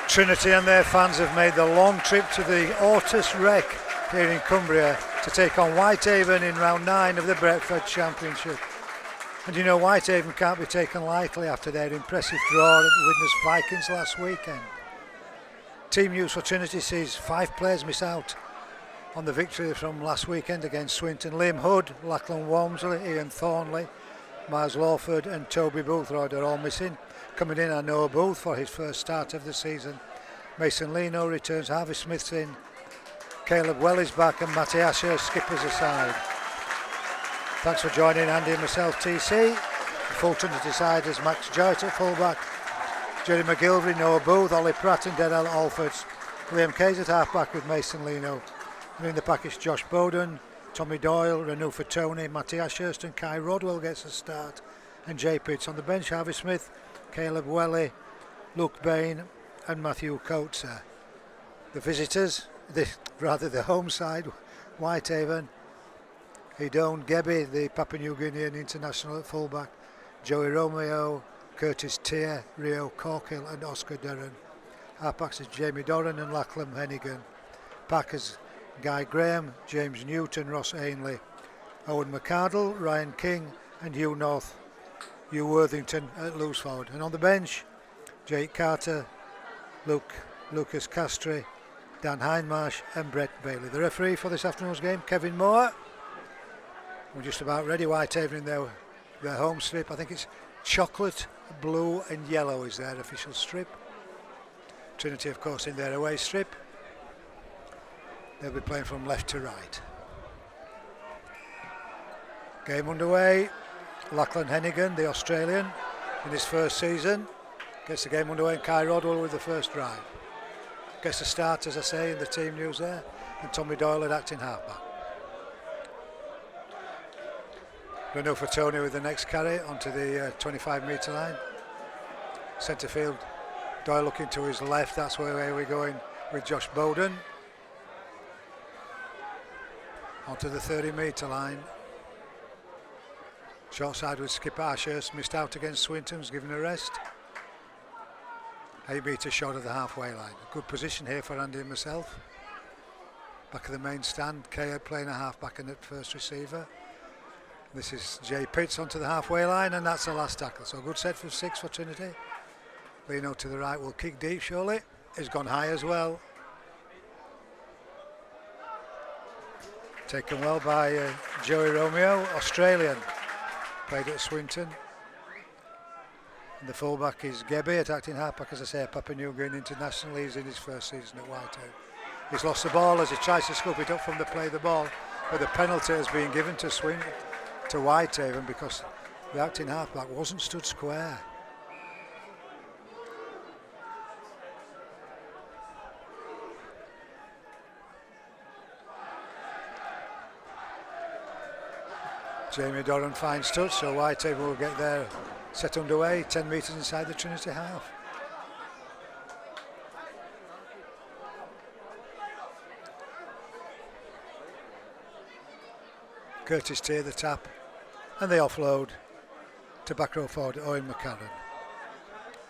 Trinity and their fans have made the long trip to the Ortus Rec here in Cumbria to take on Whitehaven in round 9 of the Betfred Championship. And you know, Whitehaven can't be taken lightly after their impressive draw at the Widnes Vikings last weekend. Team news for Trinity sees 5 players miss out on the victory from last weekend against Swinton. Liam Hood, Lachlan Walmsley, Ian Thornley, Miles Lawford and Toby Boothroyd are all missing. Coming in are Noah Booth for his first start of the season. Mason Leno returns, Harvey Smith's in, Caleb Well is back and Matty Asher skippers aside. Thanks for joining Andy and myself, TC. The full Trinity side is Max Joyce at fullback, Jerry McGilvery, Noah Booth, Ollie Pratt and Denell Alfords. Liam Kayes at half-back with Mason Leno. And in the package, Josh Bowden, Tommy Doyle, Renu Fatoni, Matty Ashurst and Kai Rodwell gets a start. And Jay Pitts on the bench, Harvey Smith, Caleb Welly, Luke Bain and Matthew Coates. The visitors, the home side, Whitehaven, Hidone Gebby, the Papua New Guinean international at fullback, Joey Romeo, Curtis Tier, Rio Corkill and Oscar Derren. Halfbacks is Jamie Doran and Lachlan Hennigan. Packers, Guy Graham, James Newton, Ross Ainley, Owen McCardle, Ryan King and Hugh North, Hugh Worthington at loose forward. And on the bench, Jake Carter, Lucas Castry, Dan Hindmarsh and Brett Bailey. The referee for this afternoon's game, Kevin Moore. We're just about ready. Whitehaven in their home strip. I think it's chocolate, blue and yellow is their official strip. Trinity, of course, in their away strip. They'll be playing from left to right. Game underway. Lachlan Hennigan, the Australian, in his first season, gets the game underway, and Kai Rodwell with the first drive. Gets the start, as I say, in the team news there, and Tommy Doyle at acting halfback. Renu Fatoni with the next carry onto the 25-metre line. Centre field, Doyle looking to his left, that's where we're going with Josh Bowden. Onto the 30-metre line. Short side with skipper Ashurst, missed out against Swinton, was given a rest. 8 metres short of the halfway line. A good position here for Andy and myself. Back of the main stand, Kay playing a half-back and at first receiver. This is Jay Pitts onto the halfway line, and that's the last tackle. So a good set for 6 for Trinity. Leno to the right will kick deep, surely. He's gone high as well. Taken well by Joey Romeo, Australian. Played at Swinton. And the fullback is Gebby at acting halfback, as I say, a Papua New Guinea international. He's in his first season at Whitehaven. He's lost the ball as he tries to scoop it up from the play of the ball, but the penalty has been given to Whitehaven because the acting halfback wasn't stood square. Jamie Doran finds touch, so Whitehaven will get their set underway, 10 metres inside the Trinity half. Curtis Tier the tap, and they offload to back row forward Owen McCarran.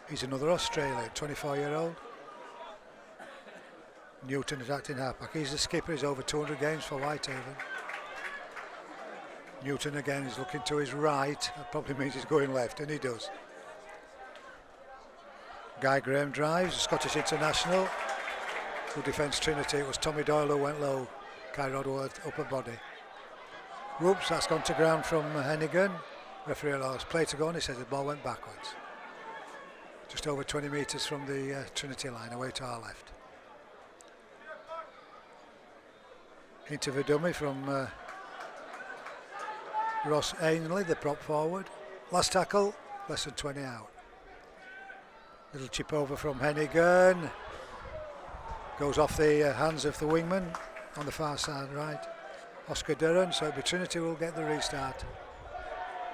He's another Australian, 24-year-old. Newton is acting halfback. He's the skipper, he's over 200 games for Whitehaven. Newton again is looking to his right, that probably means he's going left, and he does. Guy Graham drives, Scottish international. Good defence Trinity, it was Tommy Doyle who went low, Kai Rodwell upper body. Whoops, that's gone to ground from Hennigan. Referee allows play to go on, he says the ball went backwards. Just over 20 metres from the Trinity line, away to our left. Into the dummy from Ross Ainley, the prop forward. Last tackle, less than 20 out. Little chip over from Hennigan. Goes off the hands of the wingman on the far side right. Oscar Derren, so Trinity will get the restart.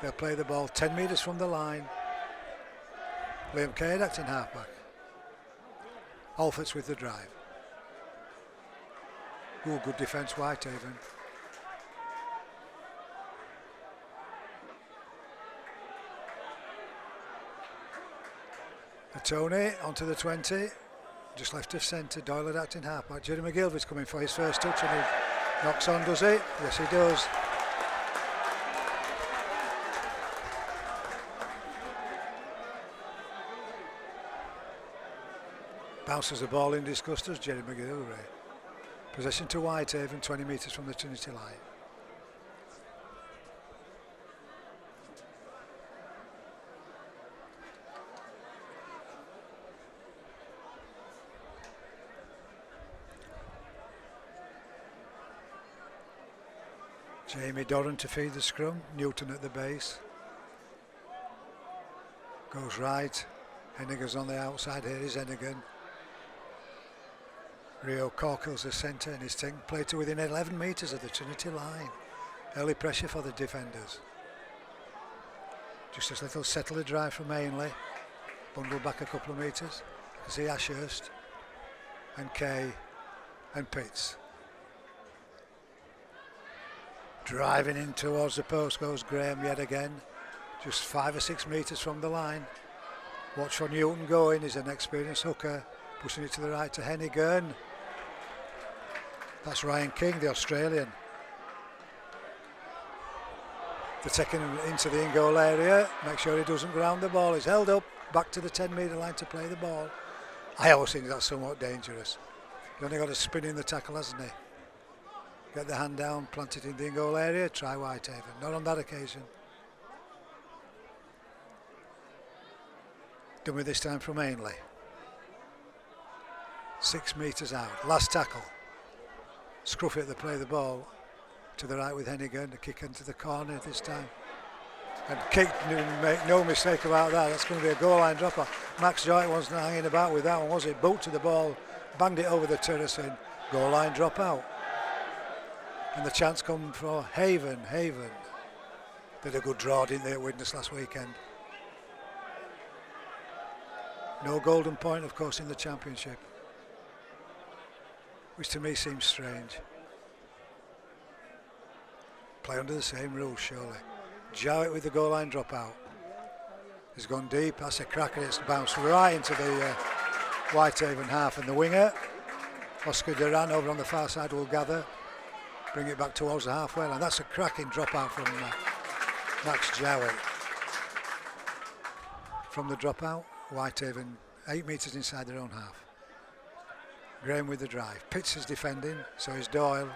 They'll play the ball 10 metres from the line. Liam Cade acting halfback. Alfords with the drive. Ooh, good defence Whitehaven. Tony onto the 20. just left of centre. Doyle had acting half-back. Jerry McGilvery's coming for his first touch and he knocks on, does it? Yes, he does. Bounces the ball in disgust, does Jerry McGilvery. Possession to Whitehaven, 20 metres from the Trinity line. Jamie Doran to feed the scrum. Newton at the base. Goes right. Hennigan's on the outside. Here is Hennigan. Rio Corkill's the centre and his thing played to within 11 metres of the Trinity line. Early pressure for the defenders. Just a little settler drive from Ainley. Bundled back a couple of metres. You can see Ashurst and Kay and Pitts. Driving in towards the post goes Graham yet again. Just 5 or 6 metres from the line. Watch for Newton going. He's an experienced hooker. Pushing it to the right to Hennigan. That's Ryan King, the Australian. They're taking him into the in-goal area. Make sure he doesn't ground the ball. He's held up back to the 10-metre line to play the ball. I always think that's somewhat dangerous. He's only got a spin in the tackle, hasn't he? Get the hand down, plant it in the in-goal area, try Whitehaven. Not on that occasion. Done with this time from Ainley. 6 metres out. Last tackle. Scruffy at the play the ball to the right with Hennigan. The kick into the corner this time. And kick, make no mistake about that. That's going to be a goal line dropper. Max Joyce wasn't hanging about with that one, was it? Boot to the ball, banged it over the terrace in. Goal line drop out. And the chance come for Haven. Haven did a good draw, didn't they, at Widnes last weekend? No golden point, of course, in the championship, which to me seems strange. Play under the same rules, surely. Jowett with the goal line drop out. He's gone deep. That's a cracker. It's bounced right into the Whitehaven half, and the winger, Oscar Duran, over on the far side, will gather. Bring it back towards the halfway line. That's a cracking dropout from Max Jowett. From the dropout, Whitehaven 8 metres inside their own half. Graham with the drive. Pitts is defending, so is Doyle.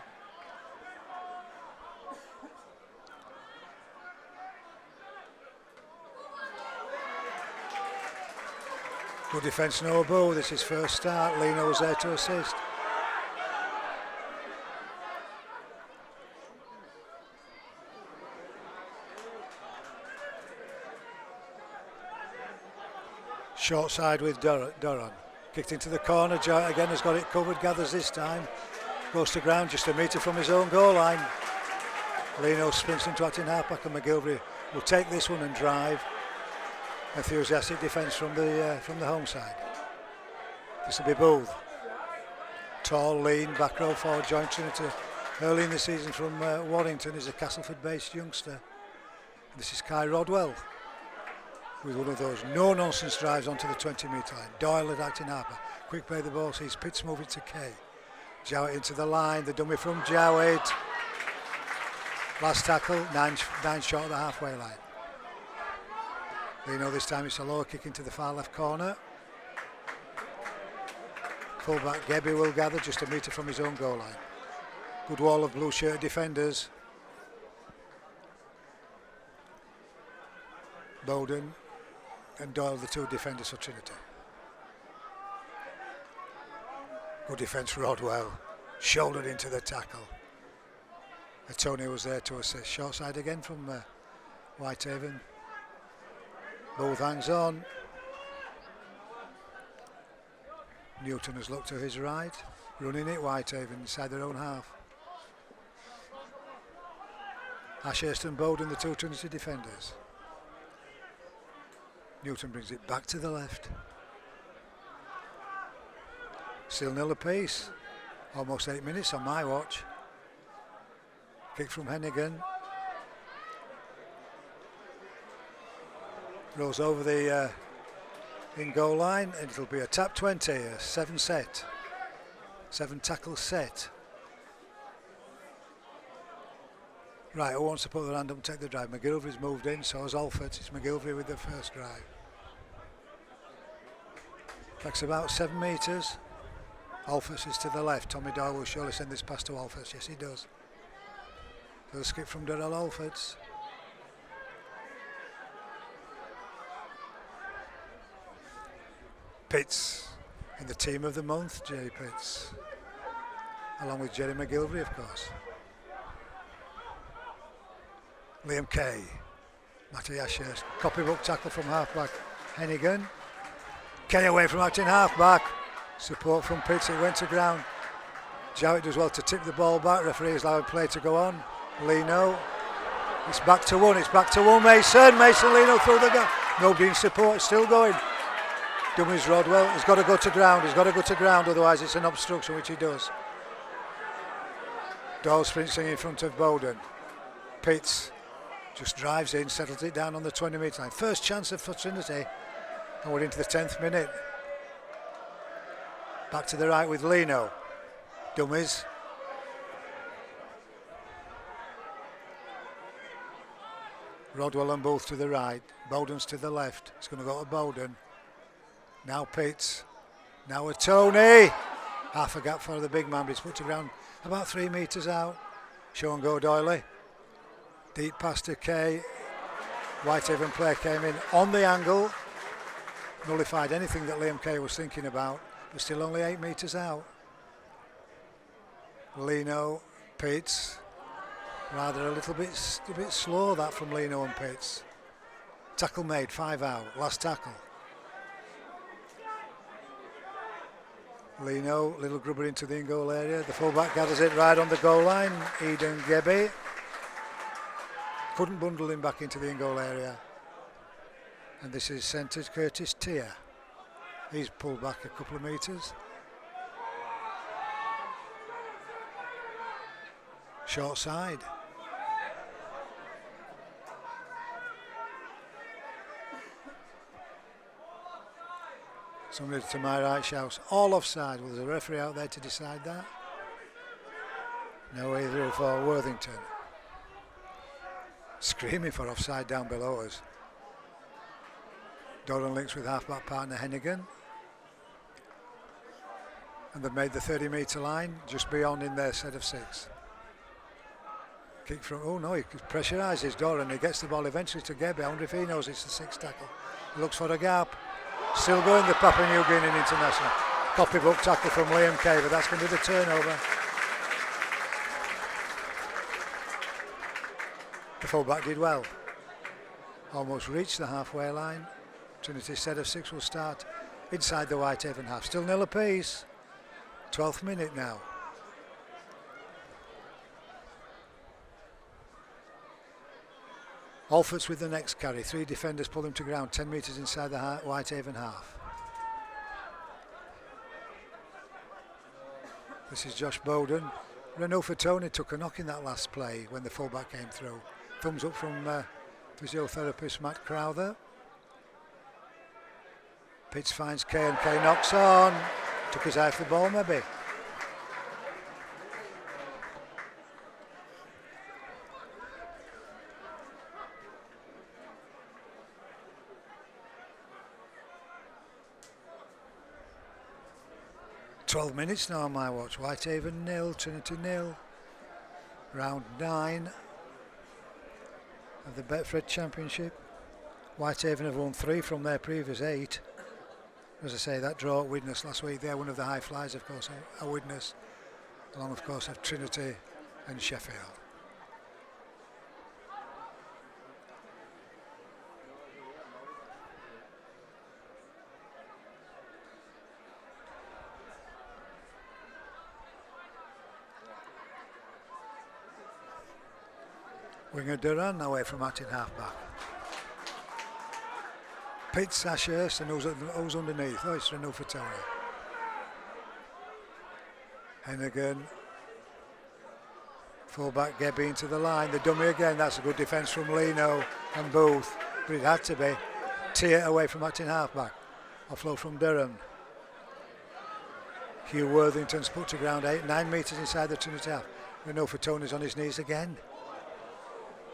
Good defence, Nobu. This is first start. Lino was there to assist. Short side with Duran. Kicked into the corner. Jowett again has got it covered. Gathers this time. Goes to ground just a metre from his own goal line. Lino sprints into acting halfback, and McGilvery will take this one and drive. Enthusiastic defence from the home side. This will be Booth. Tall, lean, back row forward, joined Trinity early in the season from Warrington. Is a Castleford-based youngster. And this is Kai Rodwell with one of those no-nonsense drives onto the 20-metre line. Doyle at acting halfback. Quick play the ball, sees Pitts move it to Kay. Jowett into the line, the dummy from Jowett. Last tackle, nine short of the halfway line. Lino this time it's a lower kick into the far left corner. Fullback Gebby will gather just a metre from his own goal line. Good wall of blue shirt defenders. Bowden and Doyle, the two defenders for Trinity. Good defence, Rodwell. Shouldered into the tackle. Tony was there to assist. Short side again from Whitehaven. Both hangs on. Newton has looked to his right. Running it, Whitehaven inside their own half. Ashurst and Bowden, the two Trinity defenders. Newton brings it back to the left. Still nil apiece. Almost 8 minutes on my watch. Kick from Hennigan. Rolls over the in goal line, and it'll be a tap 20, a 7 tackle set. Right, who wants to put their hand up and take the drive? McGilvery's moved in, so has Alford. It's McGilvery with the first drive. That's about 7 metres. Alford is to the left. Tommy Doyle will surely send this pass to Alford. Yes, he does. So the skip from Darrell Alfords. Pitts in the team of the month, Jerry Pitts. Along with Jerry McGilvery, of course. Liam Kay, Matty Ashurst, copybook tackle from halfback Hennigan. Kay away from acting halfback. Support from Pitts, it went to ground. Jowett does well to tip the ball back. Referee is allowed play to go on. Leno, it's back to one, Mason. Mason Leno through the gap. Nobody in support, still going. Dummies Rodwell, he's got to go to ground, otherwise it's an obstruction, which he does. Doyle sprints in front of Bowden. Pitts just drives in, settles it down on the 20-metre line. First chance for Trinity, and we're into the 10th minute. Back to the right with Leno. Dummies. Rodwell and Booth to the right. Bowden's to the left. It's going to go to Bowden. Now Pitts. Now a Tony. Half a gap for the big man, but he's put to ground about 3 metres out. Show and go Doyley. Deep pass to Kay. Whitehaven player came in on the angle. Nullified anything that Liam Kay was thinking about. But still only 8 metres out. Leno, Pitts. Rather a little bit slow that from Leno and Pitts. Tackle made, 5 out. Last tackle. Leno, little grubber into the in-goal area. The fullback gathers it right on the goal line. Eden Gebby. Couldn't bundle him back into the in-goal area. And this is centred Curtis Tier. He's pulled back a couple of metres. Short side. Somebody to my right shouts, all offside. Well, there's a referee out there to decide that. No either for Worthington. Screaming for offside down below us. Doran links with halfback partner Hennigan. And they've made the 30-metre line just beyond in their set of 6. Kick from, oh no, he pressurises Doran. He gets the ball eventually to Gebbe. I wonder if he knows it's the 6th tackle. He looks for a gap. Still going the Papua New Guinea international. Copybook tackle from Liam Kay, but that's going to be the turnover. The fullback did well. Almost reached the halfway line. Trinity's set of 6 will start inside the Whitehaven half. Still 0 apiece. 12th minute now. Alfords with the next carry. 3 defenders pull him to ground. 10 metres inside the Whitehaven half. This is Josh Bowden. Renault for Tony took a knock in that last play when the fullback came through. Thumbs up from physiotherapist Matt Crowther. Pitts finds Kay and Kay knocks on. Took his eye off the ball maybe. "12 minutes now on my watch. Whitehaven 0, Trinity 0. Round 9 of the Betfred Championship. Whitehaven have won 3 from their previous 8. As I say, that draw at Widnes last week, they're one of the high flyers, of course, at Widnes, along, of course, of Trinity and Sheffield. Winger Duran away from acting halfback. Pitts, Ashurst, and who's underneath? Oh, it's Renault for Tony. Hennigan. Fullback Gebby into the line. The dummy again. That's a good defence from Leno and Booth. But it had to be. Tier away from acting halfback. Offload from Durham. Hugh Worthington's put to ground 9 metres inside the Trinity half. Renault for Tony's on his knees again.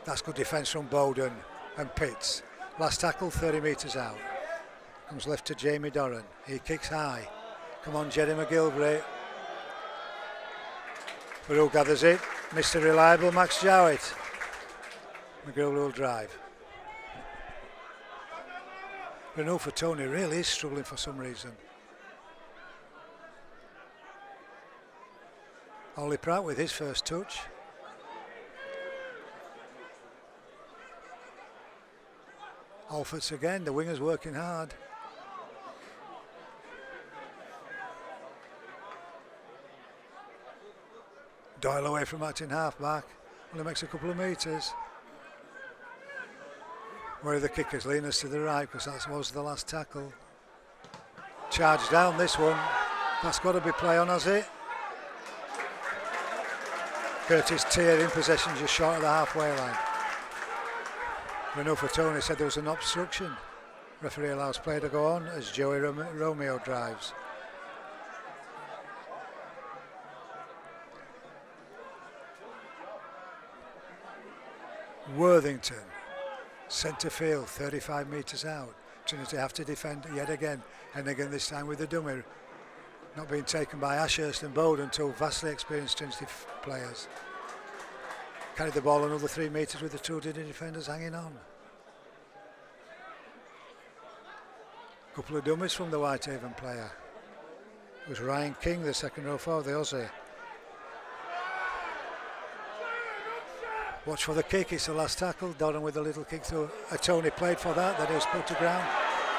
That's good defence from Bowden and Pitts. Last tackle 30 metres out. Comes left to Jamie Doran. He kicks high. Come on, Jerry McGilvray. But who gathers it? Mr. Reliable, Max Jowett. McGilvray will drive. Renault for Tony really is struggling for some reason. Ollie Pratt with his first touch. Alfords again, the winger's working hard. Doyle away from acting half-back, only makes a couple of metres. Where are the kickers? Lean us to the right because that was the last tackle. Charge down this one. That's got to be play on, has it? Curtis Tier in possession just short of the halfway line. Renault for Tony said there was an obstruction. Referee allows play to go on as Joey Romeo drives. Worthington, centre field, 35 metres out. Trinity have to defend yet again, and again this time with the dummy. Not being taken by Ashurst and Bowden, two vastly experienced Trinity players. Carried the ball another 3 metres with the two defenders hanging on. Couple of dummies from the Whitehaven player. It was Ryan King, the second row forward, the Aussie. Watch for the kick, it's the last tackle. Doran with a little kick through. Tony played for that, then it was put to ground.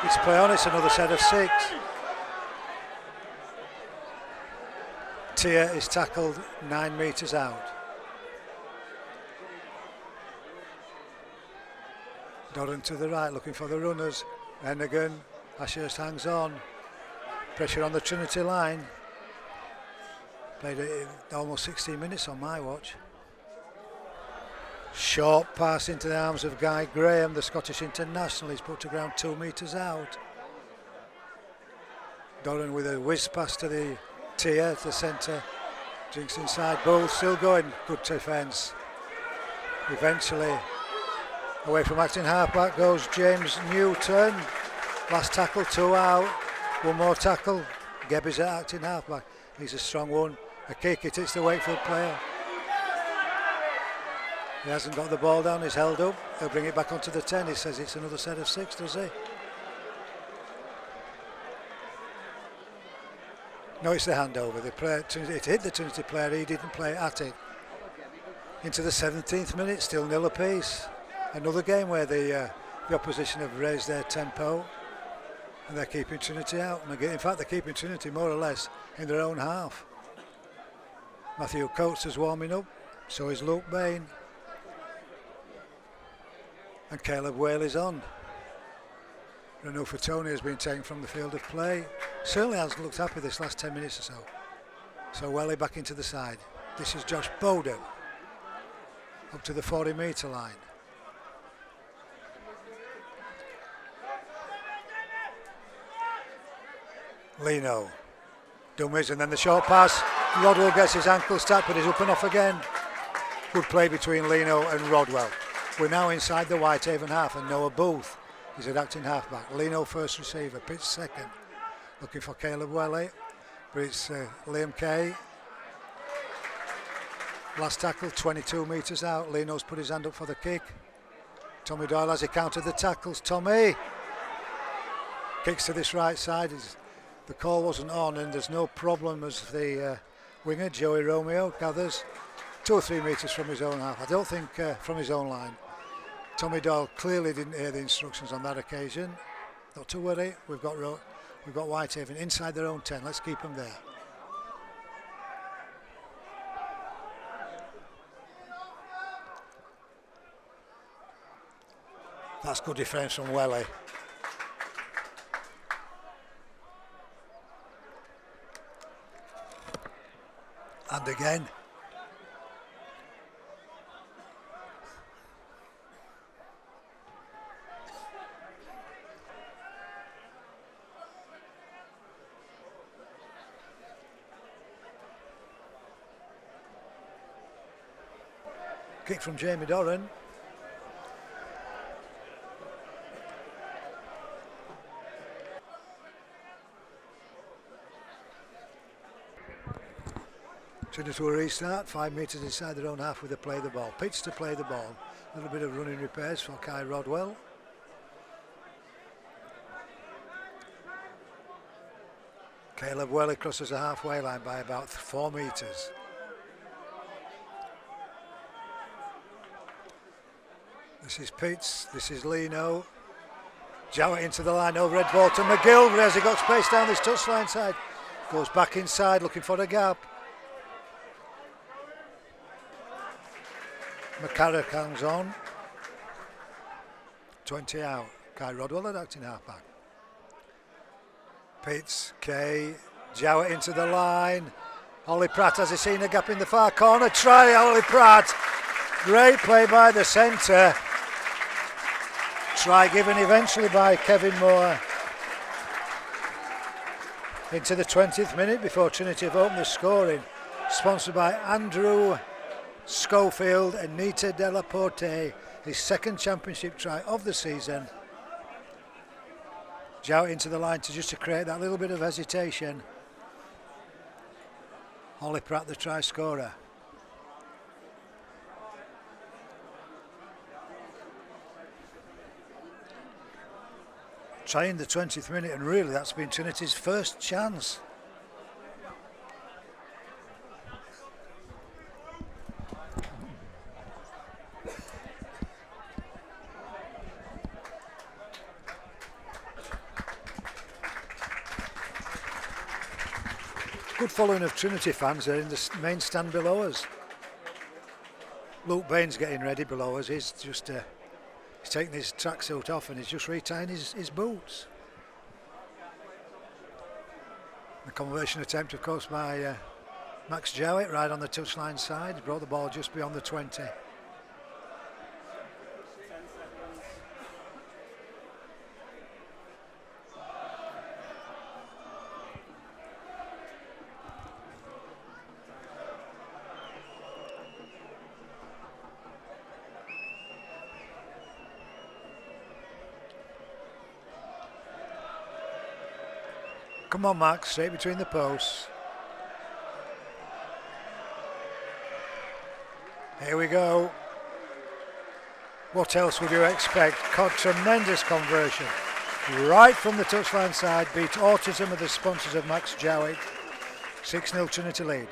It's play on, it's another set of 6. Tier is tackled 9 metres out. Doran to the right, looking for the runners. Hennigan, Ashurst hangs on. Pressure on the Trinity line. Played it almost 16 minutes on my watch. Short pass into the arms of Guy Graham, the Scottish international. He's put to ground 2 metres out. Doran with a whiz pass to the Tier, the centre. Jinks inside, Bull still going. Good defence. Eventually, away from acting halfback goes James Newton. Last tackle, 2 out. One more tackle. Gebby's at acting halfback. He's a strong one. A kick, it hits the Wakefield player. He hasn't got the ball down, he's held up. He'll bring it back onto the 10. He says it's another set of 6, does he? No, it's the handover. The player, it hit the Trinity player, he didn't play at it. Into the 17th minute, still nil apiece. Another game where the opposition have raised their tempo and they're keeping Trinity out. In fact, they're keeping Trinity more or less in their own half. Matthew Coates is warming up, so is Luke Bain. And Caleb Whale is on. Renault for Tony has been taken from the field of play. Certainly hasn't looked happy this last 10 minutes or so. So Welly back into the side. This is Josh Bowden. Up to the 40 metre line. Lino. Dummies and then the short pass. Rodwell gets his ankle tapped but he's up and off again. Good play between Lino and Rodwell. We're now inside the Whitehaven half and Noah Booth is at acting halfback. Lino first receiver, Pitch second. Looking for Caleb Welly, but it's Liam Kay. Last tackle, 22 metres out. Lino's put his hand up for the kick. Tommy Doyle has he counted the tackles. Tommy kicks to this right side. The call wasn't on and there's no problem as the winger, Joey Romeo, gathers 2 or 3 metres from his own half. I don't think from his own line. Tommy Doyle clearly didn't hear the instructions on that occasion. Not to worry, we've got Whitehaven inside their own 10. Let's keep them there. That's good defence from Welly. And again. Kick from Jamie Doran. Trinity will restart, 5 metres inside their own half with a play the ball. Pitch to play the ball. A little bit of running repairs for Kai Rodwell. Caleb Welly crosses the halfway line by about 4 metres. This is Pitts, this is Leno. Jowett into the line over Ed Bolton. McGill, as he got space down this touchline side. Goes back inside looking for a gap. McCarrick hangs on. 20 out. Kai Rodwell at acting halfback. Pitts, Kay, Jowett into the line. Ollie Pratt, has he seen a gap in the far corner? Try Ollie Pratt. Great play by the centre. Try given eventually by Kevin Moore. Into the 20th minute before Trinity have opened the scoring. Sponsored by Andrew Schofield and Nita Della Porte. His second championship try of the season. Jowett into the line to create that little bit of hesitation. Ollie Pratt, the try scorer. Trying the 20th minute, and really that's been Trinity's first chance. Good following of Trinity fans there in the main stand below us. Luke Bain's getting ready below us. He's just he's taking his tracksuit off and he's just retying his boots. The conversion attempt, of course, by Max Jowett right on the touchline side. He brought the ball just beyond the 20. Come on, Max, straight between the posts. Here we go. What else would you expect? Tremendous conversion. Right from the touchline side, beat Autism of the sponsors of Max Jowett. 6-0 Trinity lead.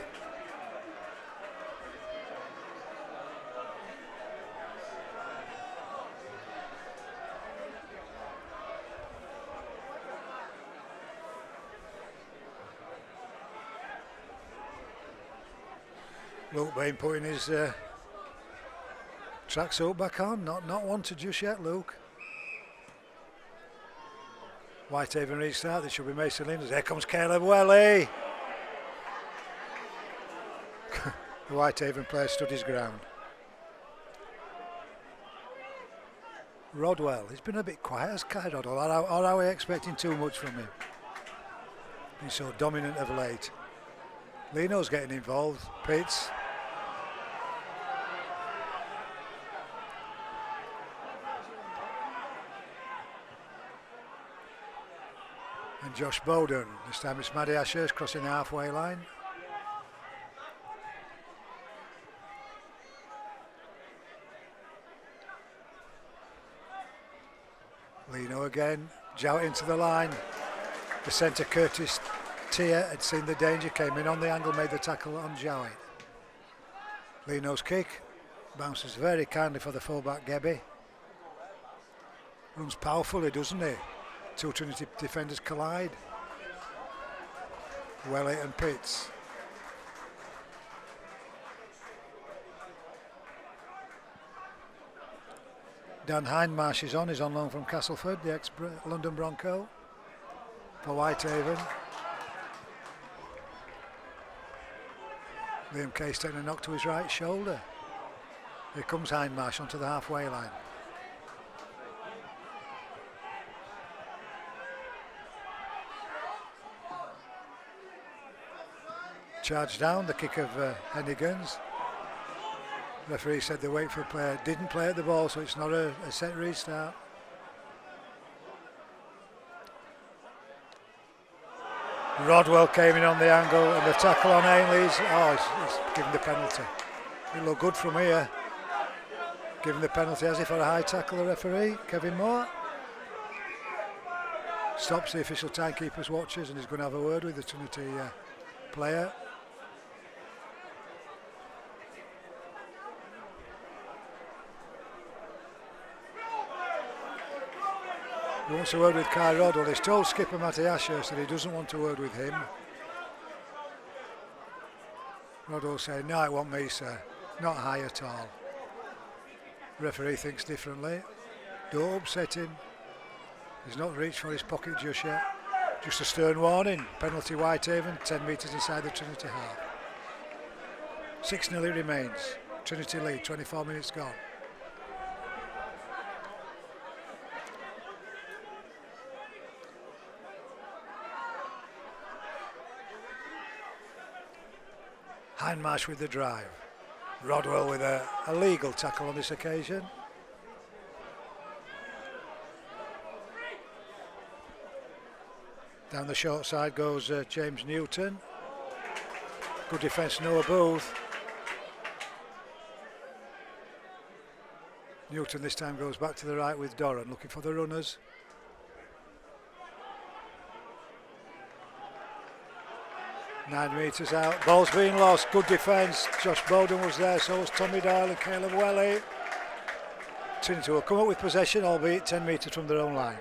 Luke Bain putting his tracksuit back on. Not wanted just yet, Luke. Whitehaven restart. This should be Mason Linders. Here comes Caleb Welly. The Whitehaven player stood his ground. Rodwell. He's been a bit quiet as Kai Rodwell. Or are we expecting too much from him? He's so dominant of late. Leno's getting involved. Pitts. And Josh Bowden. This time it's Maddie Ashurst crossing the halfway line. Leno again. Jowett into the line. The centre Curtis Tier had seen the danger, came in on the angle, made the tackle on Jowett. Leno's kick. Bounces very kindly for the fullback Gebby. Runs powerfully, doesn't he? Two Trinity defenders collide. Welly and Pitts. Dan Hindmarsh is on. He's on loan from Castleford, the ex-London Bronco, for Whitehaven. Liam Case taking a knock to his right shoulder. Here comes Hindmarsh onto the halfway line. Charge down, the kick of Hennigans. Referee said the Wakefield player didn't play at the ball, so it's not a set restart. Rodwell came in on the angle and the tackle on Ainley's. Oh, he's given the penalty. It looked good from here. Giving the penalty, has he, for a high tackle, the referee, Kevin Moore. Stops the official timekeeper's watches and he's going to have a word with the Trinity player. He wants a word with Kai Rodwell. He's told skipper Matty Ashurst that he doesn't want a word with him. Rodwell saying, no, it wasn't me, sir. Not high at all. Referee thinks differently. Don't upset him. He's not reached for his pocket just yet. Just a stern warning. Penalty Whitehaven, 10 metres inside the Trinity half. 6-0 it remains. Trinity lead, 24 minutes gone. Hindmarsh with the drive. Rodwell with a legal tackle on this occasion. Down the short side goes James Newton. Good defence, Noah Booth. Newton this time goes back to the right with Doran, looking for the runners. Nine metres out, ball's being lost, good defence. Josh Bowden was there, so was Tommy Doyle and Caleb Welly. Trinity will come up with possession, albeit 10 metres from their own line.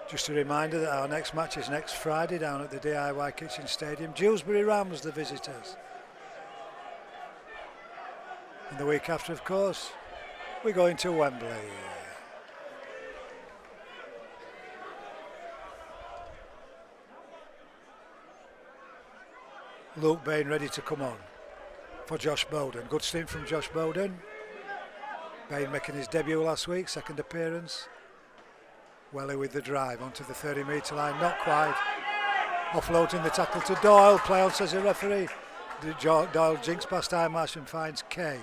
Just a reminder that our next match is next Friday down at the DIY Kitchen Stadium. Dewsbury Rams, the visitors. And the week after, of course, we're going to Wembley. Luke Bain ready to come on for Josh Bowden. Good stint from Josh Bowden. Bain making his debut last week, second appearance. Welly with the drive onto the 30-metre line, not quite. Offloading the tackle to Doyle, play on, says the referee. Doyle jinks past Hindmarsh and finds Kay.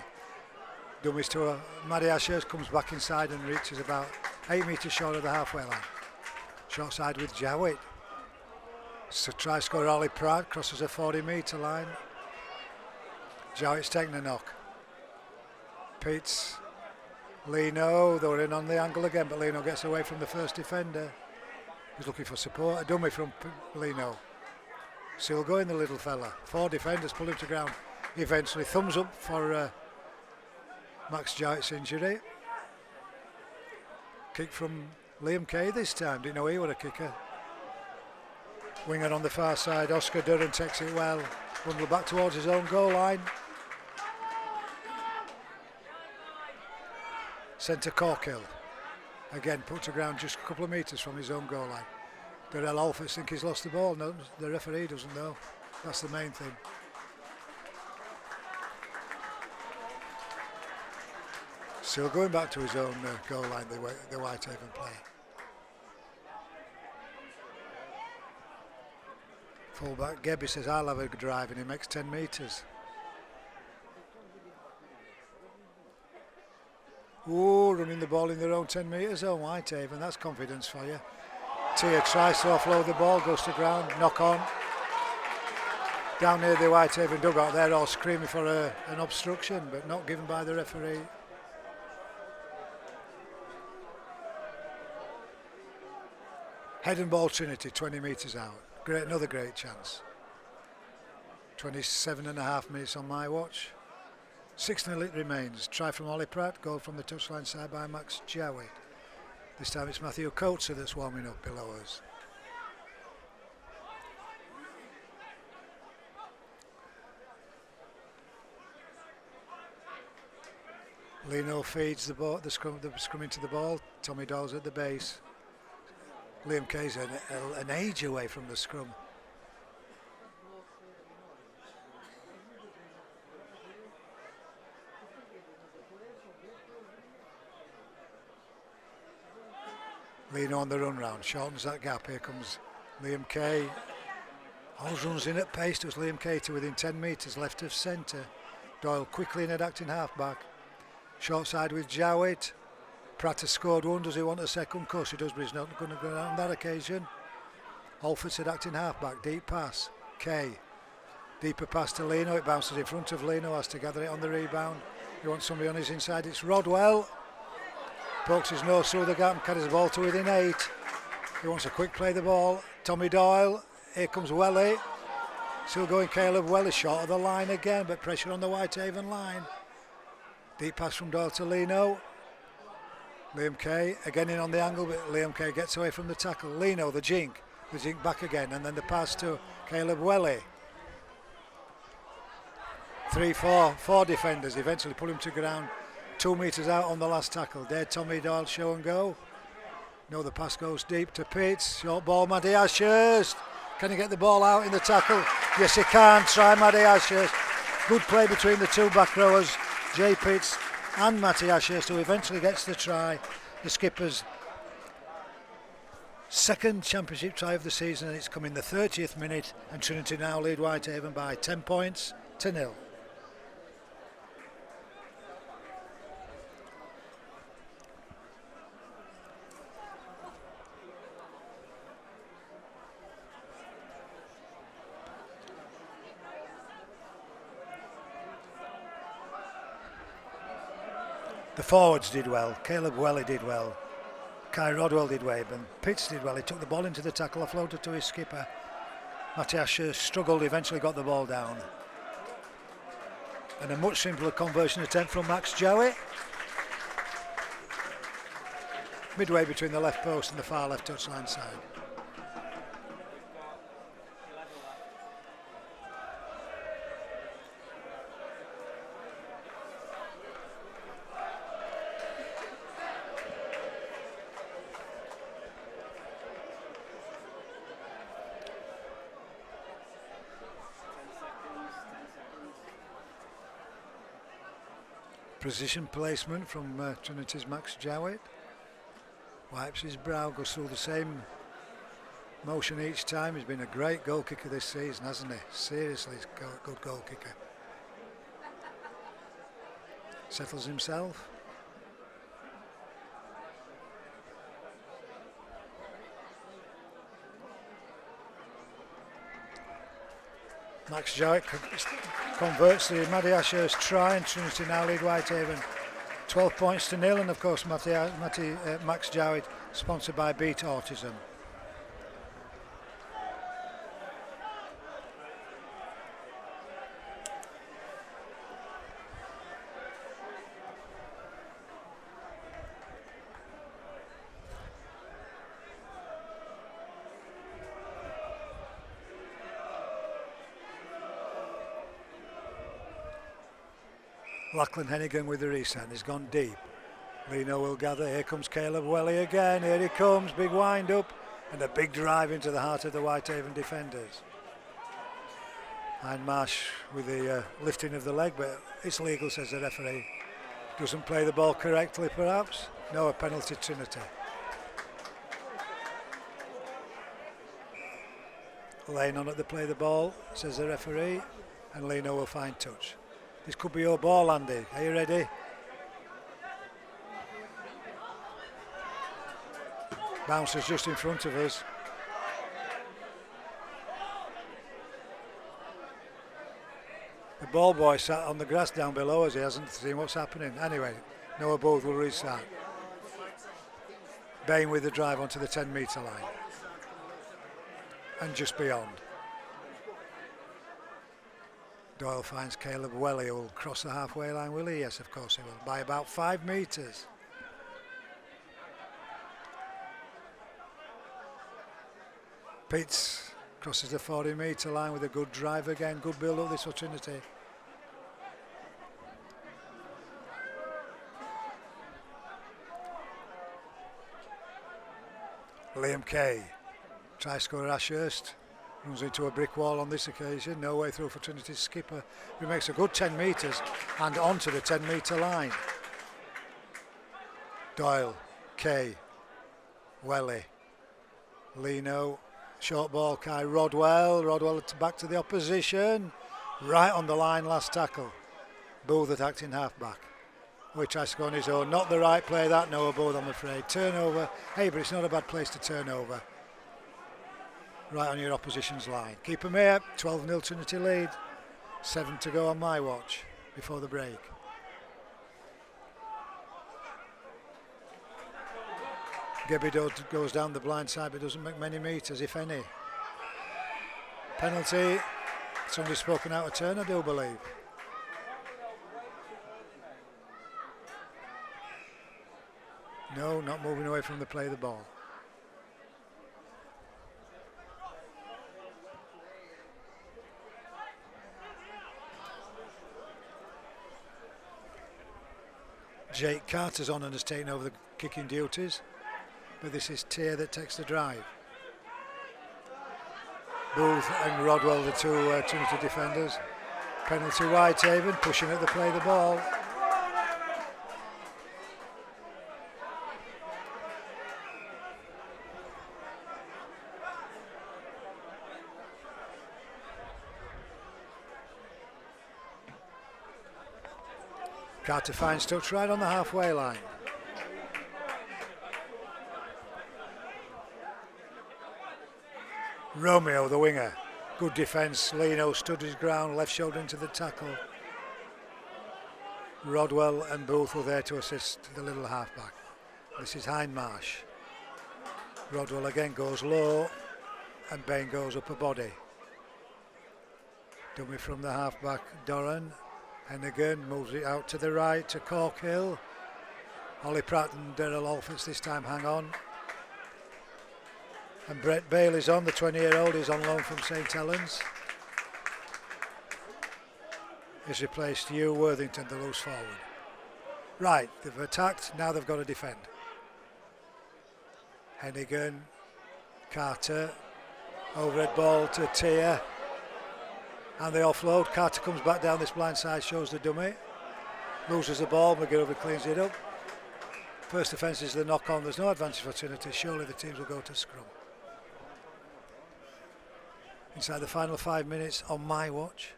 Dummies to Matty Ashurst, comes back inside and reaches about 8 metres short of the halfway line. Short side with Jowett. So try score Ollie Pratt, crosses a 40-metre line. Jowett's taking a knock. Pete's Lino, they were in on the angle again, but Lino gets away from the first defender. He's looking for support. A dummy from Lino. Still going, the little fella. 4 defenders pull him to ground. Eventually, thumbs up for Max Jowett's injury. Kick from Liam Kay this time. Didn't know he was a kicker. Winger on the far side. Oscar Durran takes it well. Bundle back towards his own goal line. Centre Corkill, again put to ground just a couple of metres from his own goal line. Darrell Alford think he's lost the ball. No, the referee doesn't know. That's the main thing. Still going back to his own goal line, the Whitehaven player. Fullback Gebby says, I'll have a drive, and he makes 10 metres. Ooh, running the ball in their own 10 metres zone, Whitehaven, that's confidence for you. Tia tries to offload the ball, goes to ground, knock on. Down near the Whitehaven dugout, they're all screaming for an obstruction, but not given by the referee. Head and ball Trinity, 20 metres out. Another great chance. 27.5 minutes on my watch. 6-0 it remains. Try from Ollie Pratt, goal from the touchline side by Max Jowett. This time it's Matthew Coates that's warming up below us. Lino feeds the scrum into the ball. Tommy Doyle's at the base. Liam Kay's an age away from the scrum. Lino on the run round, shortens that gap. Here comes Liam Kay. Howes runs in at pace to Liam Kay to within 10 metres left of centre. Doyle quickly in at acting half-back. Short side with Jowett. Pratt has scored one. Does he want a second? Of course he does, but he's not going to go on that occasion. Holford's at acting half-back. Deep pass. Kay. Deeper pass to Lino. It bounces in front of Lino. Has to gather it on the rebound. He wants somebody on his inside. It's Rodwell. Pokes his nose through the gap and carries the ball to within 8. He wants a quick play the ball. Tommy Doyle. Here comes Welly. Still going Caleb Welly. Short of the line again, but pressure on the Whitehaven line. Deep pass from Doyle to Lino. Liam Kay again in on the angle, but Liam Kay gets away from the tackle. Lino, the jink back again, and then the pass to Caleb Welly. 4 defenders eventually pull him to ground. 2 metres out on the last tackle. There Tommy Doyle show and go. No, the pass goes deep to Pitts. Short ball, Matty Ashurst. Can he get the ball out in the tackle? Yes, he can. Try Matty Ashurst. Good play between the 2 back rowers, Jay Pitts and Matty Ashurst, who eventually gets the try. The skipper's second championship try of the season, and it's come in the 30th minute, and Trinity now lead Whitehaven by 10 points to 0. The forwards did well. Caleb Welly did well. Kai Rodwell did well. And Pitts did well. He took the ball into the tackle, offloaded to his skipper. Matty Ashurst struggled, eventually got the ball down. And a much simpler conversion attempt from Max Jowett. Midway between the left post and the far left touchline side. Position placement from Trinity's Max Jowett. Wipes his brow, goes through the same motion each time. He's been a great goal kicker this season, hasn't he? Seriously, he's a good goal kicker. Settles himself. Max Jowett converts the Matty Ashurst try, and Trinity now lead Whitehaven 12 points to 0, and of course Max Jowett sponsored by Beat Autism. Lachlan Hennigan with the reset. He's gone deep. Lino will gather. Here comes Caleb Welly again. Here he comes. Big wind up and a big drive into the heart of the Whitehaven defenders. Hindmarsh with the lifting of the leg, but it's legal, says the referee. Doesn't play the ball correctly, perhaps. No, a penalty Trinity. Lane on at the play the ball, says the referee, and Lino will find touch. This could be your ball, Andy. Are you ready? Bouncer's just in front of us. The ball boy sat on the grass down below us. He hasn't seen what's happening. Anyway, Noah Booth will restart. Bain with the drive onto the 10-metre line. And just beyond. Doyle finds Caleb Welly, who will cross the halfway line, will he? Yes, of course he will, by about 5 metres. Pitts crosses the 40-metre line with a good drive again. Good build-up this for Trinity. Liam Kay tries to score Ashurst. Runs into a brick wall on this occasion. No way through for Trinity's skipper, who makes a good 10 metres and onto the 10-metre line. Doyle, Kay. Welly. Lino. Short ball, Kai Rodwell. Rodwell back to the opposition. Right on the line, last tackle. Booth attacked in half-back. We tries to go on his own. Not the right play, that, Noah Booth, I'm afraid. Turnover. Hey, but it's not a bad place to turn over. Right on your opposition's line. Keep them here. 12-0 Trinity lead. 7 to go on my watch before the break. Gebido goes down the blind side but doesn't make many metres, if any. Penalty. Somebody spoken out of turn, I do believe. No, not moving away from the play of the ball. Jake Carter's on and has taken over the kicking duties, but this is Tier that takes the drive. Booth and Rodwell, the two Trinity defenders. Penalty Whitehaven, pushing at the play of the ball. Carter finds touch right on the halfway line. Romeo, the winger. Good defence. Lino stood his ground, left shoulder into the tackle. Rodwell and Booth were there to assist the little halfback. This is Hindmarsh. Rodwell again goes low and Bain goes up a body. Dummy from the halfback, Doran. Hennigan moves it out to the right to Corkhill. Ollie Pratt and Daryl Alfitz this time hang on. And Brett Bailey's on, the 20-year-old, is on loan from St Helens. He's replaced Hugh Worthington, the loose forward. Right, they've attacked, now they've got to defend. Hennigan, Carter, overhead ball to Tier. And they offload. Carter comes back down this blind side, shows the dummy. Loses the ball, McGilvey cleans it up. First offence is the knock on. There's no advantage for Trinity. Surely the teams will go to scrum. Inside the final 5 minutes on my watch.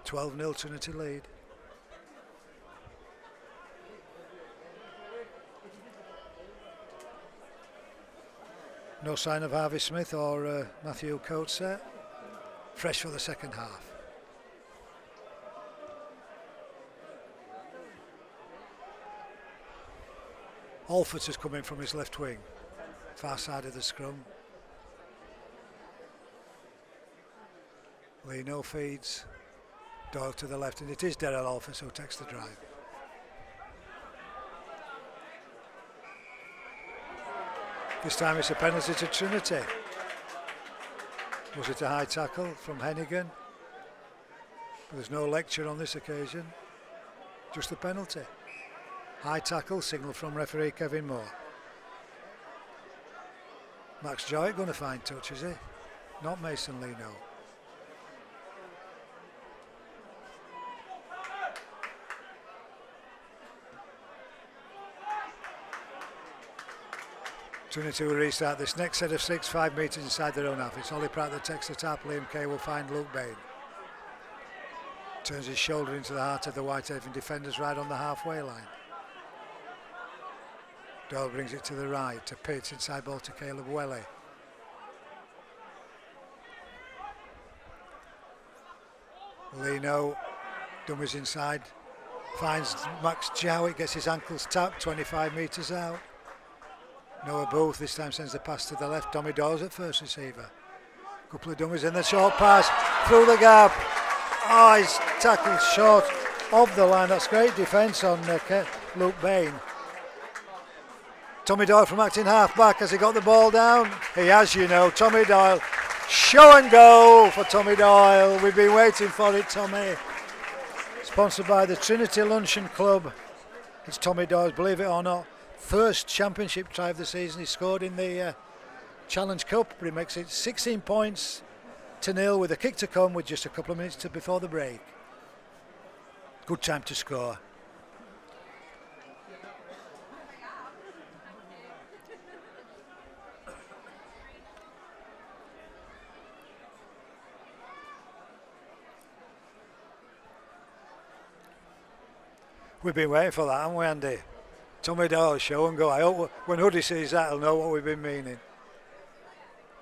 12-0 Trinity lead. No sign of Harvey Smith or Matthew Coates. Fresh for the second half. Alford has come in from his left wing, far side of the scrum. Lino feeds, Doyle to the left, and it is Daryl Alford who takes the drive. This time it's a penalty to Trinity. Was it a high tackle from Hennigan? But there's no lecture on this occasion, just a penalty. High tackle, signal from referee Kevin Moore. Max Jowett going to find touch, is he? Not Mason Lino. Trinity will restart this next set of 6, 5 metres inside their own half. It's Ollie Pratt that takes the tap. Liam Kay will find Luke Bain. Turns his shoulder into the heart of the Whitehaven defenders right on the halfway line. Doyle brings it to the right to Pitts, inside ball to Caleb Welly. Lino dummies inside, finds Max Jowett, gets his ankles tapped 25 metres out. Noah Booth this time sends the pass to the left. Tommy Doyle's at first receiver. Couple of dummies in the short pass through the gap. Oh, he's tackled short of the line. That's great defence on Luke Bain. Tommy Doyle from acting half back. Has he got the ball down? He has, you know. Tommy Doyle. Show and go for Tommy Doyle. We've been waiting for it, Tommy. Sponsored by the Trinity Luncheon Club. It's Tommy Doyle's, believe it or not, first championship try of the season. He scored in the Challenge Cup, but he makes it 16 points to nil with a kick to come with just a couple of minutes before the break. Good time to score. We've been waiting for that, haven't we, Andy? Tommy Doyle, show and go. I hope when Hoodie sees that, he'll know what we've been meaning.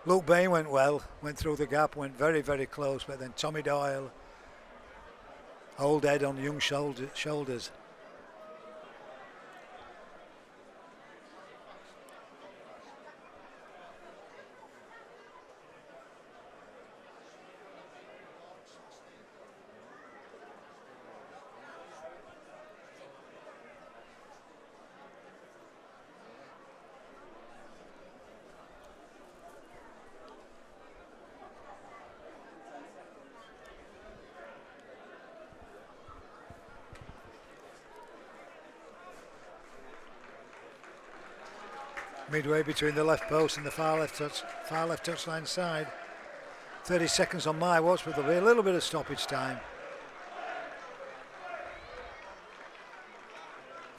Luke Bain went well, went through the gap, went very, very close, but then Tommy Doyle, old head on young shoulders. Midway between the left post and the far left touchline side. 30 seconds on my watch, but there'll be a little bit of stoppage time.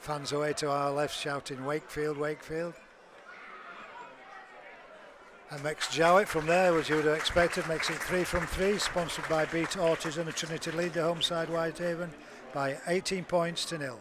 Fans away to our left shouting Wakefield, Wakefield. And Max Jowett from there, as you would have expected, makes it 3 from 3, sponsored by Beat Autism and Trinity lead the home side Whitehaven by 18 points to 0.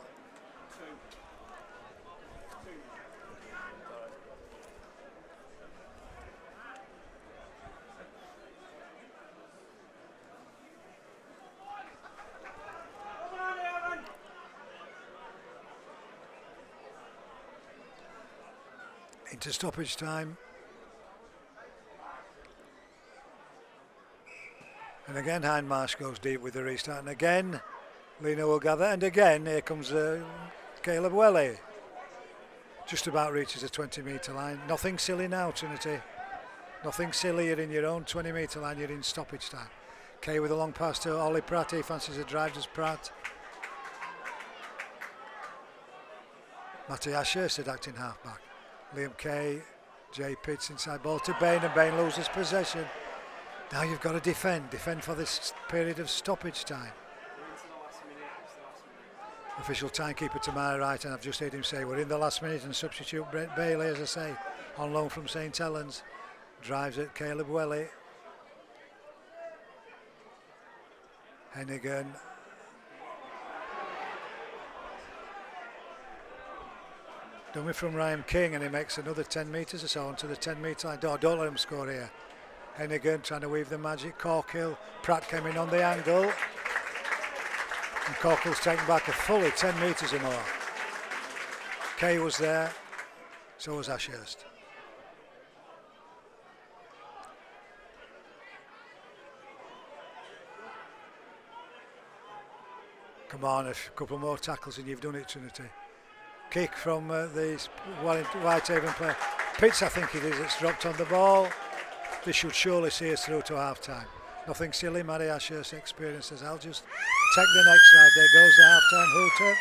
Into stoppage time. And again Hindmarsh goes deep with the restart, and again Lena will gather, and again here comes Caleb Welly. Just about reaches the 20-metre line. Nothing silly now, Trinity. Nothing silly, you're in your own 20-metre line, you're in stoppage time. Kay with a long pass to Ollie Pratt, he fancies a drive, does Pratt. Matty Ashurst at acting half-back. Liam Kay, Jay Pitts inside ball to Bain, and Bain loses possession. Now you've got to defend for this period of stoppage time. Official timekeeper to my right, and I've just heard him say we're in the last minute, and substitute Brett Bailey, as I say, on loan from St Helens, drives at Caleb Welly. Hennigan. Dummy from Ryan King, and he makes another 10 metres or so onto the 10-metre line. Don't let him score here. Hennigan trying to weave the magic. Corkill. Pratt came in on the angle. And Corkill's taken back a fully 10 metres or more. Kay was there. So was Ashurst. Come on, a couple more tackles and you've done it, Trinity. Kick from the Whitehaven player. Pitts, I think it is, that's dropped on the ball. This should surely see us through to half time. Nothing silly, Matty Ashurst experiences. I'll just take the next side. There goes the half time hooter.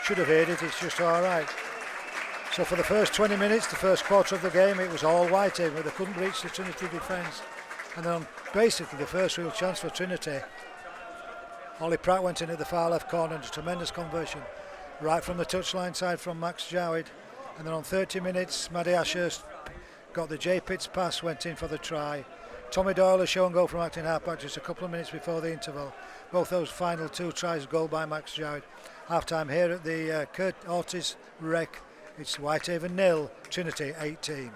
Should have heard it, it's just alright. So for the first 20 minutes, the first quarter of the game, it was all Whitehaven, but they couldn't reach the Trinity defence. And then basically the first real chance for Trinity, Ollie Pratt went in at the far left corner, and a tremendous conversion. Right from the touchline side from Max Jowett, and then on 30 minutes Matty Ashurst got the J Pitts pass, went in for the try. Tommy Doyle a show and go from acting half-back just a couple of minutes before the interval. Both those final two tries goal by Max Jowett. Half-time here at the Kurt Ortiz Rec. It's Whitehaven 0, Trinity 18.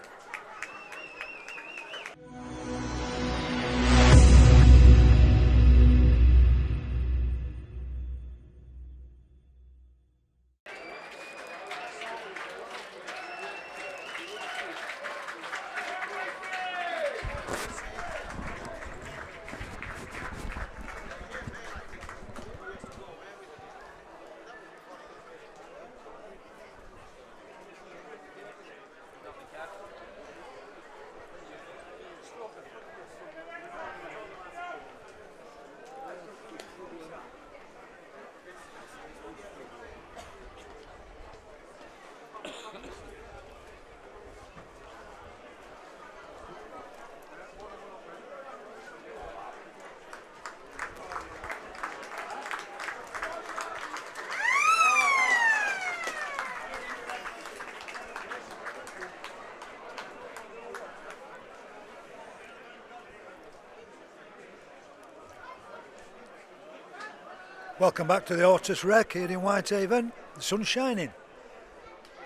Welcome back to the Ortiz Rec here in Whitehaven. The sun's shining.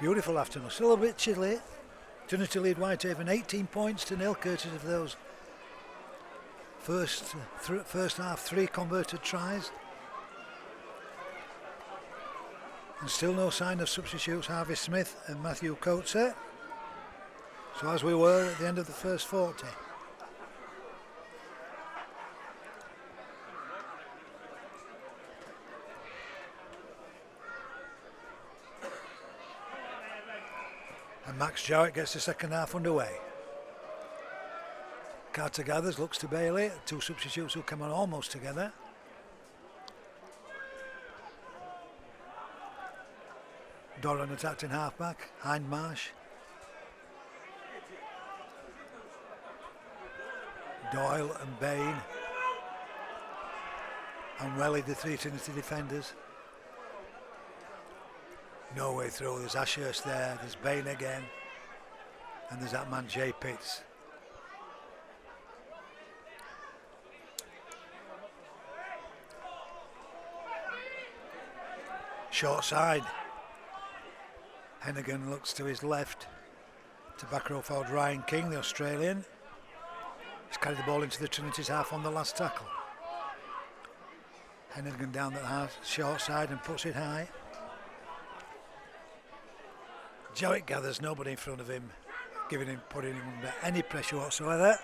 Beautiful afternoon. Still a bit chilly. Trinity lead Whitehaven 18 points to 0, courtesy of those first half 3 converted tries. And still no sign of substitutes Harvey Smith and Matthew Coates. So as we were at the end of the first 40. And Max Jowett gets the second half underway. Carter gathers, looks to Bailey. 2 substitutes who come on almost together. Doran attacked in halfback. Hindmarsh. Doyle and Bain. And Welly, the 3 Trinity defenders. No way through. There's Ashurst there. There's Bain again. And there's that man Jay Pitts. Short side. Hennigan looks to his left to back row forward Ryan King, the Australian. He's carried the ball into the Trinity's half on the last tackle. Hennigan down the half, short side and puts it high. Jowett gathers, nobody in front of him, putting him under any pressure whatsoever.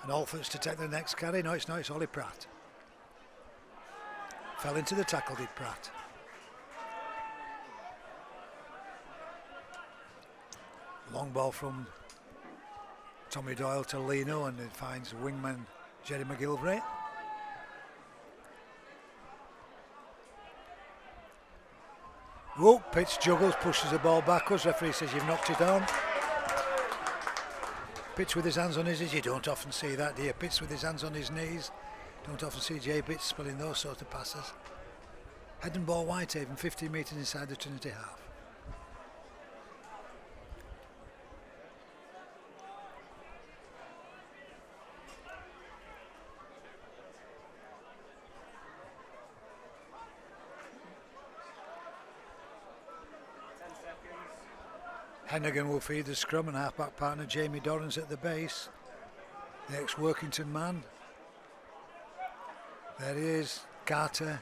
And Alfords to take the next carry. No, it's not, it's Ollie Pratt. Fell into the tackle, did Pratt. Long ball from Tommy Doyle to Lino, and it finds wingman Jerry McGilvray. Whoa, Pitts juggles, pushes the ball backwards. Referee says you've knocked it on. Pitts with his hands on his knees. You don't often see that, do you? Pitts with his hands on his knees. Don't often see Jay Pitts spelling those sort of passes. Head and ball Whitehaven, 15 metres inside the Trinity half. Hennigan will feed the scrum, and half-back partner Jamie Dorrans at the base. The ex-Workington man. There he is, Carter.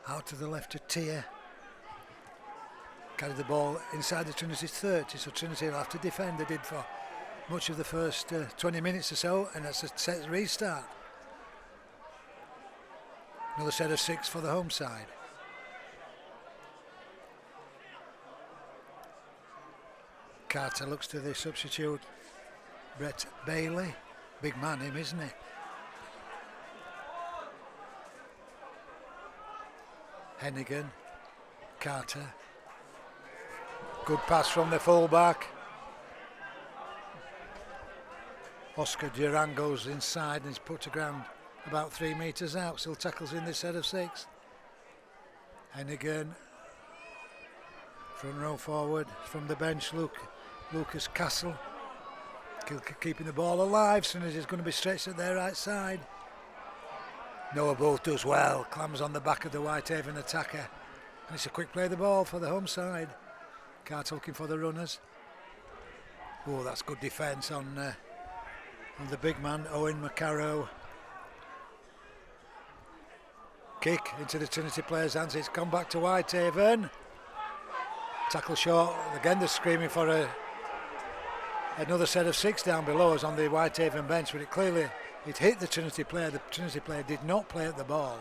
Out to the left to Tier. Carried the ball inside the Trinity's 30, so Trinity will have to defend. They did for much of the first 20 minutes or so, and that's a set restart. Another set of 6 for the home side. Carter looks to the substitute, Brett Bailey. Big man him, isn't he? Hennigan, Carter. Good pass from the fullback. Oscar Duran goes inside and is put to ground about 3 metres out. Still tackles in this set of 6. Hennigan, front row forward from the bench, Lucas Castle. Keeping the ball alive. Soon as he's going to be stretched at their right side. Noah Booth does well, clambers on the back of the Whitehaven attacker, and it's a quick play of the ball for the home side. Carter looking for the runners. Oh, that's good defence on the big man, Owen McCarrow. Kick into the Trinity players' hands. It's come back to Whitehaven. Tackle short. Again, they're screaming for another set of 6 down below us on the Whitehaven bench, but it hit the Trinity player. The Trinity player did not play at the ball.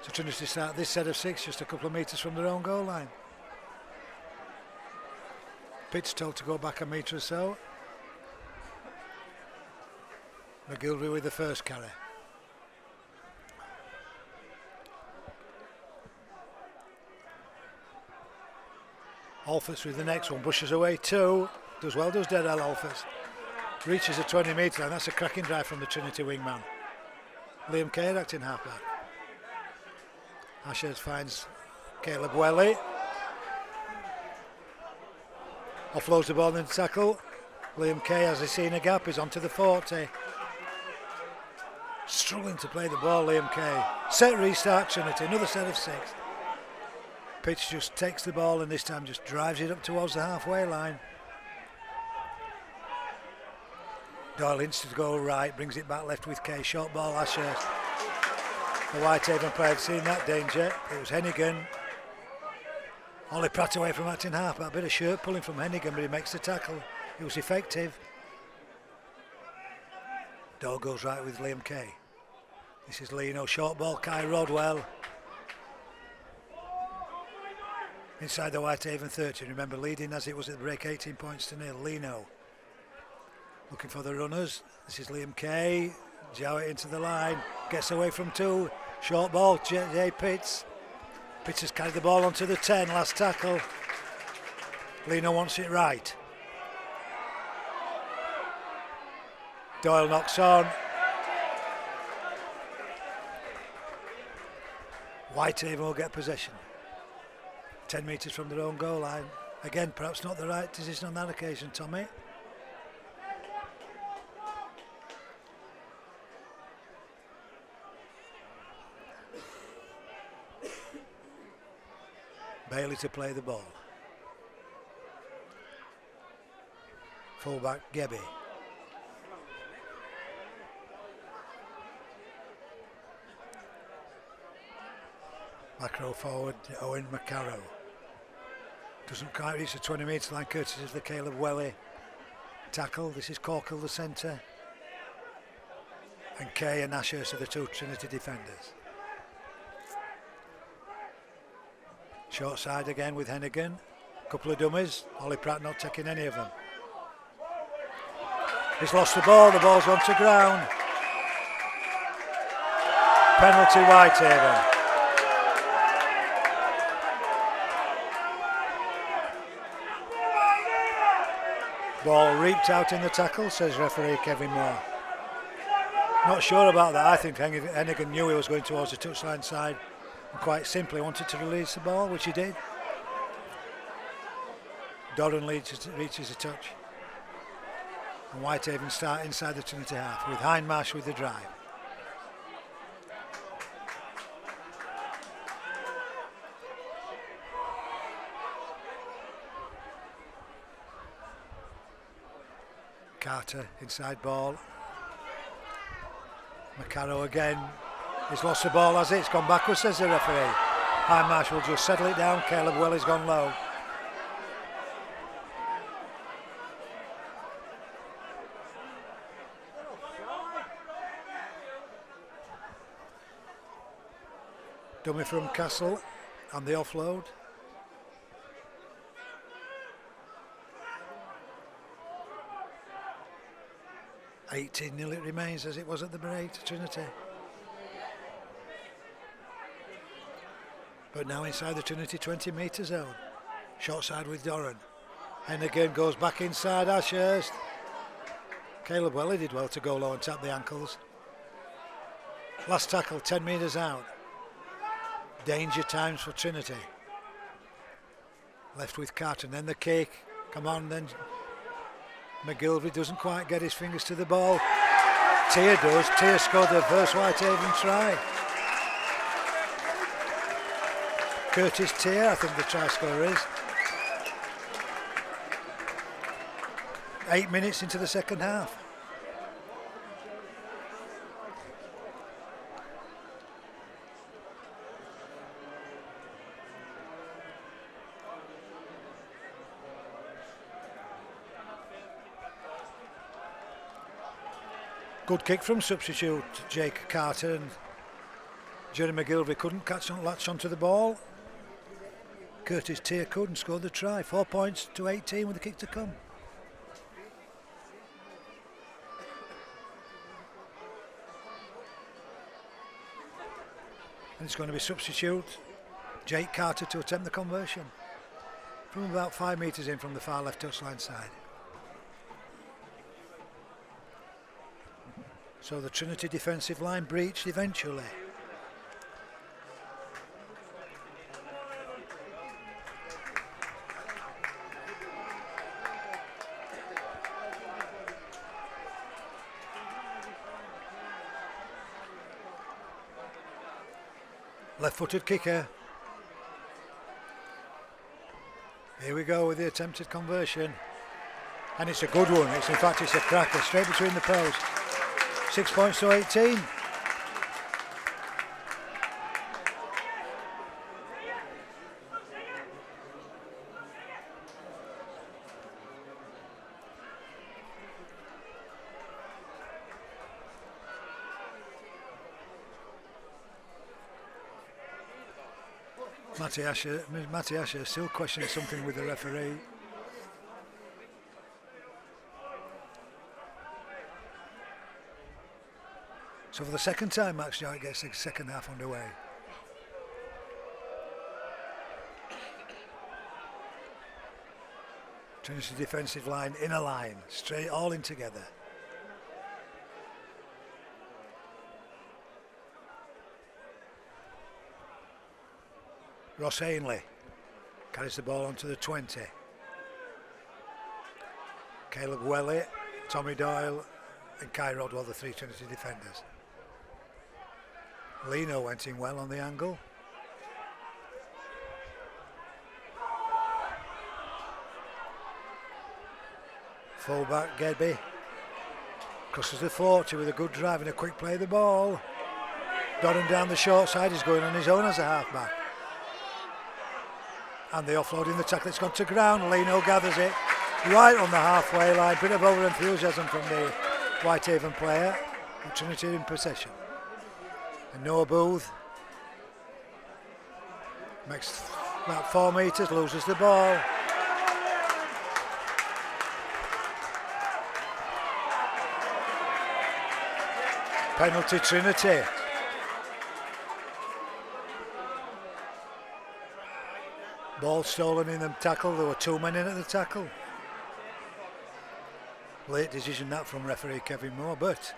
So Trinity start this set of 6 just a couple of metres from their own goal line. Pitts told to go back a metre or so. McGilvray with the first carry. Alfords with the next one, bushes away 2. Does well, does Derrell Alfords. Reaches a 20 metre line. That's a cracking drive from the Trinity wingman. Liam Kay acting halfback. Ashurst finds Caleb Welly. Offloads the ball in the tackle. Liam Kay, as he's seen a gap, is onto the 40. Struggling to play the ball, Liam Kay. Set restart Trinity, another set of 6. Pitch just takes the ball and this time just drives it up towards the halfway line. Doyle instead to go right, brings it back left with Kay. Short ball, Ashurst. The Whitehaven player had seen that danger. It was Hennigan. Ollie Pratt away from acting half. A bit of shirt pulling from Hennigan, but he makes the tackle. It was effective. Doyle goes right with Liam Kay. This is Lino. Short ball, Kai Rodwell. Inside the Whitehaven 30. Remember, leading as it was at the break, 18 points to nil. Lino looking for the runners. This is Liam Kay. Jowett into the line. Gets away from two. Short ball, Jay Pitts. Pitts has carried the ball onto the 10. Last tackle. Lino wants it right. Doyle knocks on. Whitehaven will get possession. 10 metres from their own goal line. Again, perhaps not the right decision on that occasion, Tommy. Bailey to play the ball. Fullback Gebby. Back row forward, Owen McCarrow. Doesn't quite reach the 20 metre line, courtesy of the Caleb Welly tackle. This is Corkle, the centre. And Kay and Ashurst are the two Trinity defenders. Short side again with Hennigan. Couple of dummies. Ollie Pratt not taking any of them. He's lost the ball's gone to ground. Penalty Whitehaven. Ball reaped out in the tackle, says referee Kevin Moore. Not sure about that. I think Hennigan knew he was going towards the touchline side and quite simply wanted to release the ball, which he did. Doran reaches a touch. And Whitehaven start inside the Trinity half with Hindmarsh with the drive. Carter, inside ball. McCarrow again. He's lost the ball, has it? It's gone backwards, says the referee. Hindmarsh will just settle it down. Caleb Welly's gone low. Dummy from Castle and the offload. $18-0 it remains as it was at the break to Trinity. But now inside the Trinity 20 metre zone. Short side with Doran. And again goes back inside Ashurst. Caleb Welly did well to go low and tap the ankles. Last tackle 10 metres out. Danger times for Trinity. Left with Carter, and then the kick. Come on, then McGilvray doesn't quite get his fingers to the ball. Tier does. Tier scored the first Whitehaven try. Curtis Tier, I think the try scorer is. 8 minutes into the second half. Good kick from substitute Jake Carter, and Jerry McGilvray couldn't latch onto the ball. Curtis Tier could and scored the try. 4 points to 18 with the kick to come. And it's going to be substitute Jake Carter to attempt the conversion from about 5 metres in from the far left touchline side. So the Trinity defensive line breached eventually. Left-footed kicker. Here we go with the attempted conversion. And it's a good one. In fact, it's a cracker straight between the posts. 6 points to 18. Matty Asher still questioning something with the referee. So for the second time, Max Jowett gets the second half underway. Trinity defensive line in a line, straight all in together. Ross Ainley carries the ball onto the 20. Caleb Welly, Tommy Doyle and Kai Rodwell, the three Trinity defenders. Lino went in well on the angle. Fullback Gedby crosses the 40 with a good drive and a quick play of the ball. Donnan down the short side, he's going on his own as a halfback. And the offloading the tackle, it's gone to ground. Lino gathers it right on the halfway line. Bit of over enthusiasm from the Whitehaven player. And Trinity in possession. And Noah Booth makes about 4 metres, loses the ball. Penalty Trinity. Ball stolen in the tackle. There were 2 men in at the tackle. Late decision that from referee Kevin Moore, but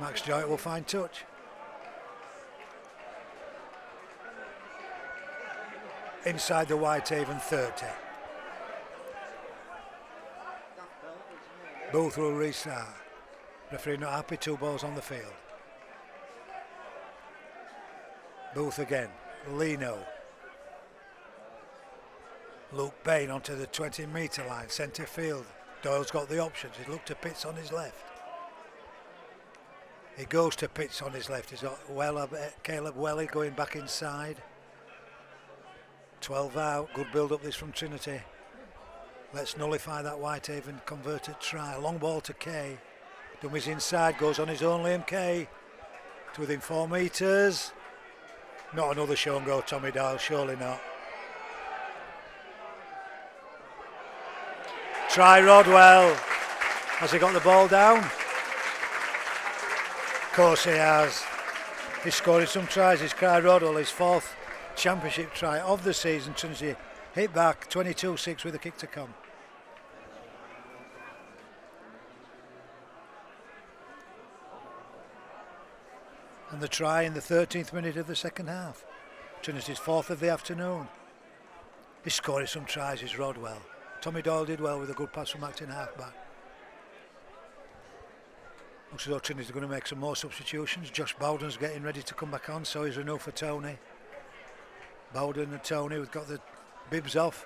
Max Jowett will find touch. Inside the Whitehaven 30. Booth will restart. Referee not happy, 2 balls on the field. Booth again. Lino. Luke Bain onto the 20-metre line, centre field. Doyle's got the options. He's looked to Pitts on his left. He goes to Pitts on his left. He's got Caleb Welly going back inside. 12 out. Good build up this from Trinity. Let's nullify that Whitehaven converted try. Long ball to Kay. Dummies inside. Goes on his own. Liam Kay to within 4 metres. Not another show and go Tommy Doyle. Surely not. Try Rodwell. Has he got the ball down? Of course he has. He's scoring some tries. It's Kai Rodwell, his 4th championship try of the season. Trinity hit back 22-6 with a kick to come. And the try in the 13th minute of the second half. Trinity's 4th of the afternoon. He's scoring some tries, is Rodwell. Tommy Doyle did well with a good pass from acting halfback. Looks as though Trinity's going to make some more substitutions. Josh Bowden's getting ready to come back on, so is Renault for Tony. Bowden and Tony have got the bibs off.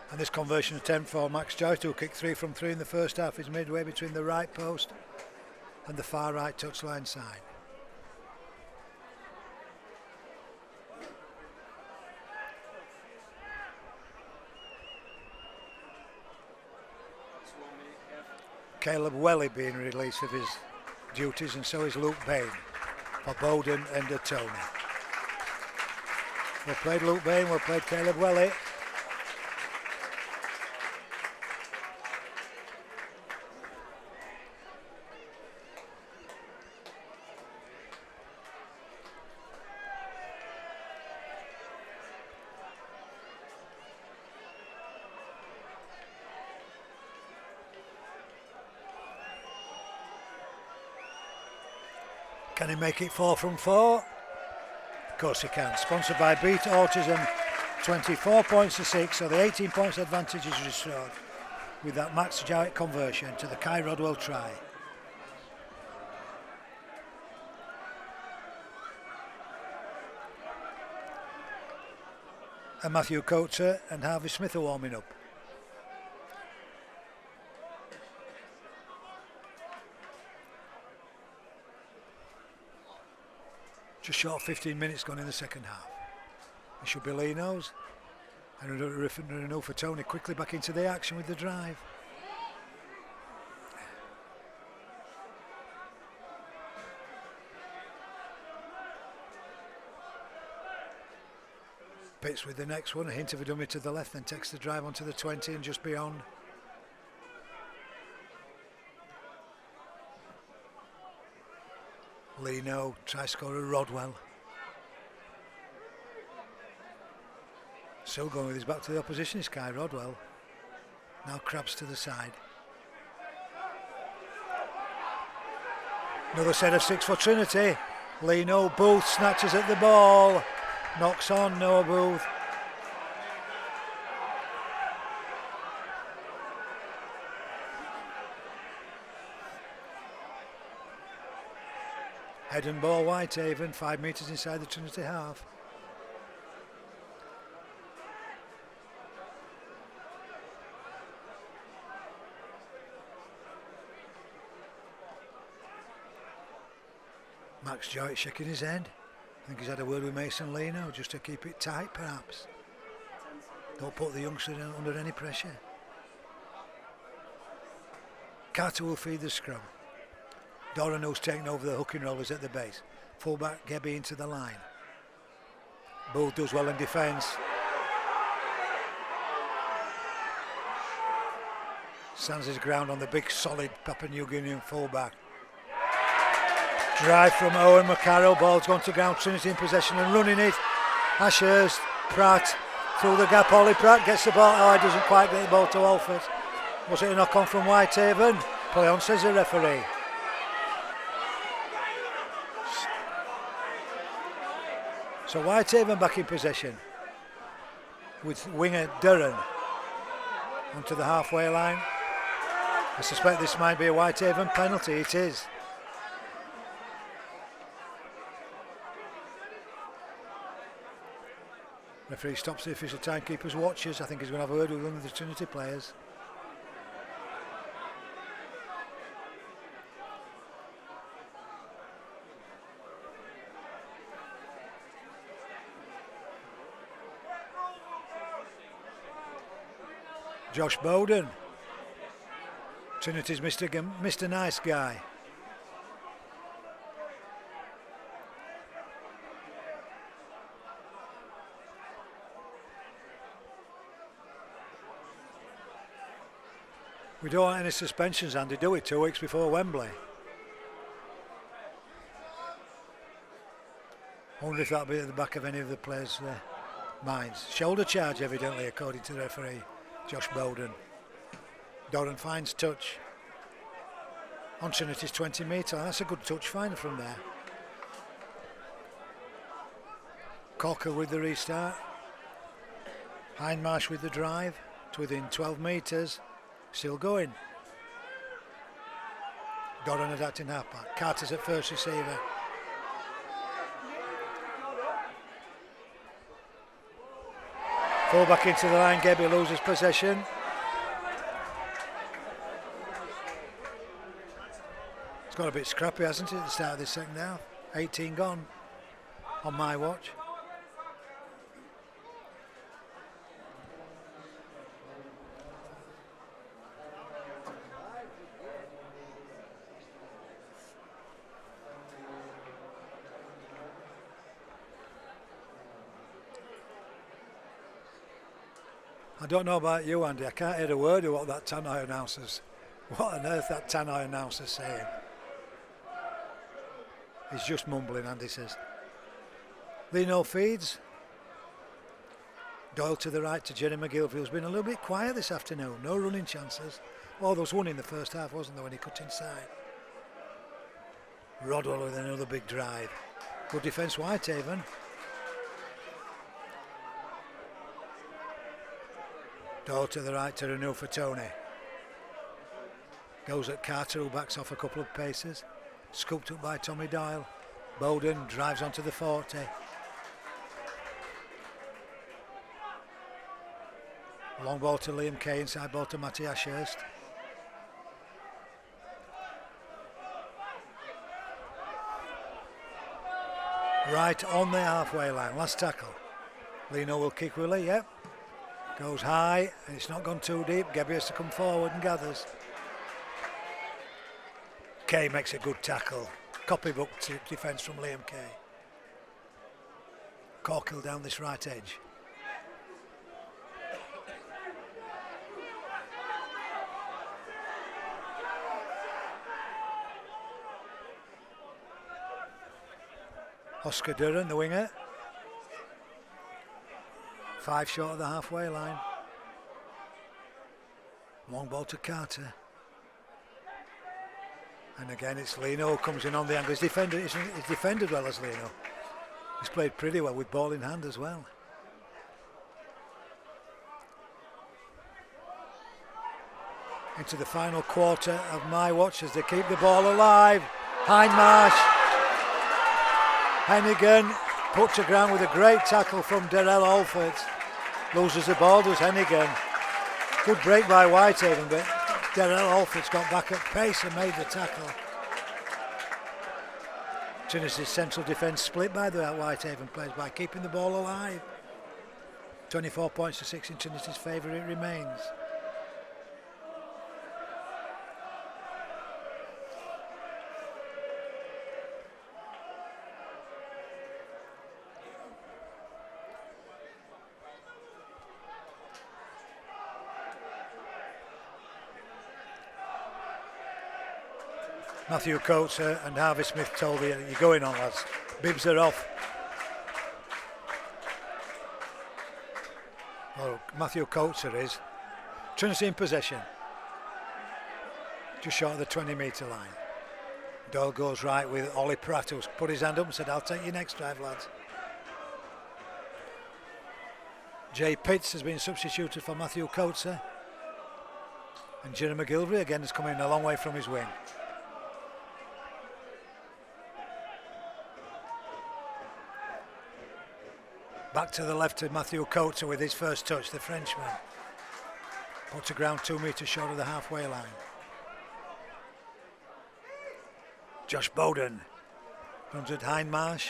And this conversion attempt for Max Jowett, who kicked 3 from 3 in the first half, is midway between the right post and the far right touchline side. Caleb Welly being released of his duties, and so is Luke Bain for Bowden and Tony. Well played Luke Bain, well played Caleb Welly. Can he make it 4 from 4? Of course he can. Sponsored by Beat Autism, 24 points to 6, so the 18 points advantage is restored with that Max Jowett conversion to the Kai Rodwell try. And Matthew Coates and Harvey Smith are warming up. Just short of 15 minutes gone in the second half. It should be Lino's. And Renault for Tony quickly back into the action with the drive. Pitts with the next one, a hint of a dummy to the left, then takes the drive onto the 20 and just beyond. Lino tries scorer Rodwell. Still going with his back to the opposition, this guy Rodwell. Now crabs to the side. Another set of 6 for Trinity. Lino, Booth snatches at the ball. Knocks on, Noah Booth. Head and ball Whitehaven, 5 metres inside the Trinity half. Max Joyce shaking his head. I think he's had a word with Mason Lino just to keep it tight perhaps. Don't put the youngster under any pressure. Carter will feed the scrum. Doran, who's taken over the hooking rollers at the base. Fullback Gebby into the line. Booth does well in defence. Stands his ground on the big solid Papua New Guinean fullback. Drive from Owen McCarroll, ball's gone to ground, Trinity in possession and running it. Ashurst, Pratt, through the gap, Ollie Pratt gets the ball, oh he doesn't quite get the ball to Alford. Was it a knock on from Whitehaven? Play on, says the referee. So Whitehaven back in possession with winger Duran onto the halfway line. I suspect this might be a Whitehaven penalty, it is. Referee stops the official timekeepers, watches. I think he's going to have a word with one of the Trinity players. Josh Bowden, Trinity's Mr. Nice Guy. We don't want any suspensions, Andy, do we? 2 weeks before Wembley. I wonder if that'll be at the back of any of the players' minds. Shoulder charge, evidently, according to the referee, Josh Bowden. Doran finds touch on Trinity's 20 metre. That's a good touch find from there. Corker with the restart. Hindmarsh with the drive to within 12 metres. Still going. Doran adapting halfback. Carter's at first receiver. Full back into the line. Gebby loses possession. It's got a bit scrappy, hasn't it, at the start of this second half? 18 gone on my watch. I don't know about you, Andy. I can't hear a word of what that Tannoy announcer's. What on earth that Tannoy announcer's saying? He's just mumbling, Andy says. Lino feeds. Doyle to the right to Jerry McGillivray. Been a little bit quiet this afternoon. No running chances. Well, there was one in the first half, wasn't there, when he cut inside. Rodwell with another big drive. Good defence, Whitehaven. Doyle to the right to Renew for Tony. Goes at Carter, who backs off a couple of paces. Scooped up by Tommy Doyle. Bowden drives onto the 40. Long ball to Liam Kay, inside ball to Matty Ashurst. Right on the halfway line, last tackle. Lino will kick Willie, yep. Goes high, and it's not gone too deep. Gebby has to come forward and gathers. Kay makes a good tackle. Copybook defence from Liam Kay. Corkill down this right edge. Oscar Duran, the winger. 5 short of the halfway line. Long ball to Carter. And again it's Lino who comes in on the angle. He's defended well as Lino. He's played pretty well with ball in hand as well. Into the final quarter of my watch as they keep the ball alive. Hindmarsh. Hennigan put to ground with a great tackle from Darrell Alford. Loses the ball, does Hennigan. Good break by Whitehaven, but Darrell Alford's got back at pace and made the tackle. Trinity's central defence split by the Whitehaven players by keeping the ball alive. 24 points to 6 in Trinity's favour it remains. Matthew Coates and Harvey Smith told you, you're going on lads, bibs are off. Well, Matthew Coates is. Trinity in possession. Just short of the 20-metre line. Doyle goes right with Ollie Pratt, who's put his hand up and said, I'll take your next drive, lads. Jay Pitts has been substituted for Matthew Coates. And Jeremy McGilvery again has come in a long way from his wing. Back to the left to Matthew Coates with his first touch, the Frenchman. Put to ground 2 metres short of the halfway line. Josh Bowden comes at Hindmarsh.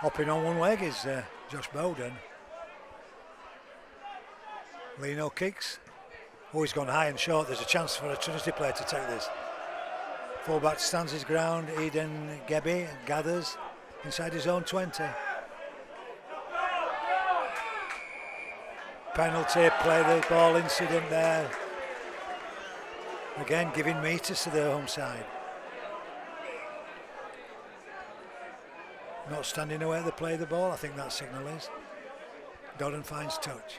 Hopping on one leg is Josh Bowden. Lino kicks. Oh, he's gone high and short. There's a chance for a Trinity player to take this. Fullback stands his ground. Eden Gebby gathers inside his own 20. Penalty, play the ball incident there. Again, giving meters to the home side. Not standing away at the play of the ball, I think that signal is. Doran finds touch.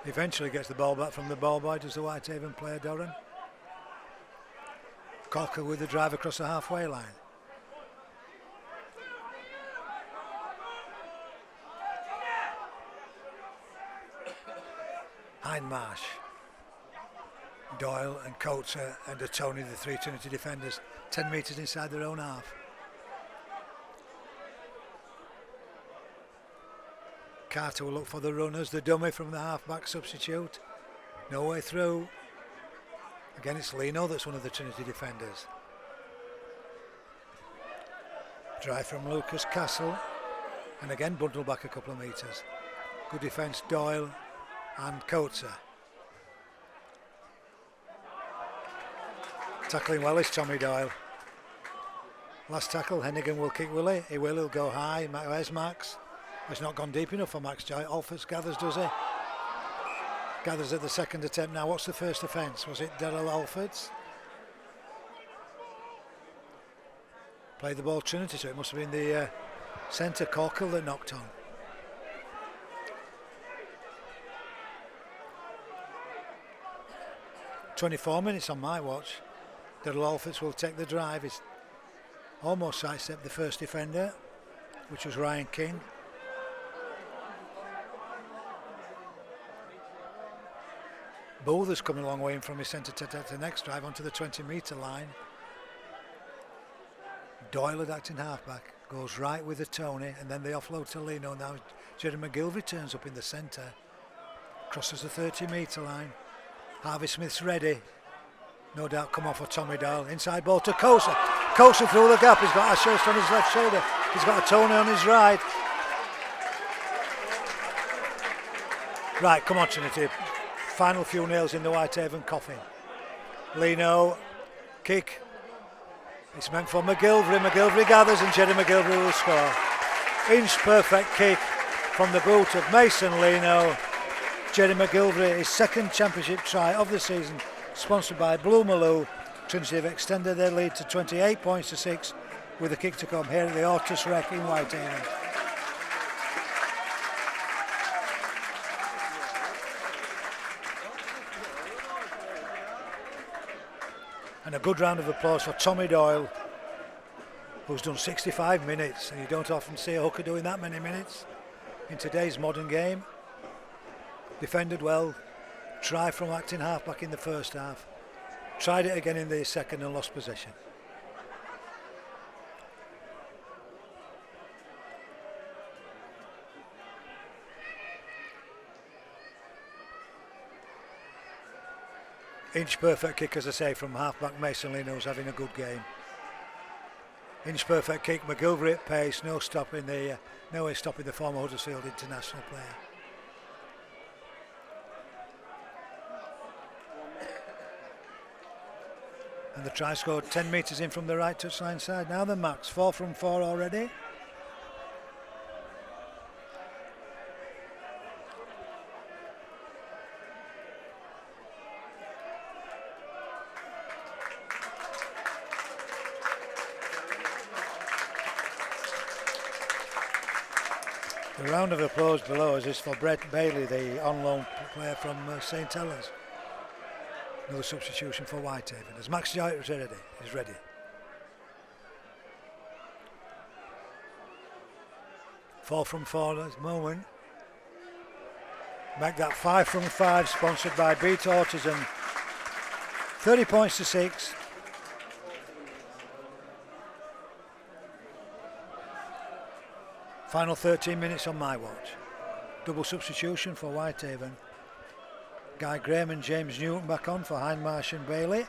Eventually gets the ball back from the ball boy, does the Whitehaven player Doran. Corker with the drive across the halfway line. Hindmarsh. Doyle and Coates and Tony, the 3 Trinity defenders, 10 metres inside their own half. Carter will look for the runners, the dummy from the half-back substitute. No way through. Again, it's Lino that's one of the Trinity defenders. Drive from Lucas Castle. And again, bundle back a couple of metres. Good defence, Doyle and Coates. Tackling well is Tommy Doyle. Last tackle, Hennigan will kick Willie. He'll go high. Where's Max? It's not gone deep enough for Max Joy. Alford gathers, does he? Gathers at the second attempt now. What's the first offence? Was it Darrell Alford's? Played the ball Trinity, so it must have been the centre Corkill that knocked on. "24 minutes on my watch." Darrell Alford will take the drive. He's almost sidestepped the first defender, which was Ryan King. Booth has come a long way in from his centre to the next drive onto the 20-metre line. Doyle at acting halfback goes right with the Tony, and then they offload to Lino. Now Jerry McGilvery turns up in the centre, crosses the 30-metre line. Harvey Smith's ready. No doubt come off for Tommy Doyle. Inside ball to Kosa. Kosa through the gap. He's got Ashurst on his left shoulder. He's got a Tony on his right. Right, come on Trinity. Final few nails in the Whitehaven coffin. Lino, kick. It's meant for McGilvery. McGilvery gathers and Jerry McGilvery will score. Inch perfect kick from the boot of Mason Lino. Jerry McGilvery, his second championship try of the season, sponsored by Blue Maloo. Trinity have extended their lead to 28 points to 6 with a kick to come here at the Ortus Rec in Whitehaven. And a good round of applause for Tommy Doyle, who's done 65 minutes, and you don't often see a hooker doing that many minutes in today's modern game. Defended well, try from acting halfback in the first half, tried it again in the second and lost possession. Inch perfect kick, as I say, from halfback Mason Lino, who's having a good game. Inch perfect kick, McGilvery at pace, no way stopping the former Huddersfield international player. And the try scored 10 metres in from the right touchline side. Now the Max, 4 from 4 already. The round of applause below us is for Brett Bailey, the on-loan player from St Helens. Another substitution for Whitehaven. As Max Jowett is ready. Four from 4 at the moment. Make that 5 from 5, sponsored by Beat Autism. 30 points to 6. Final 13 minutes on my watch. Double substitution for Whitehaven. Guy Graham and James Newton back on for Hindmarsh and Bailey.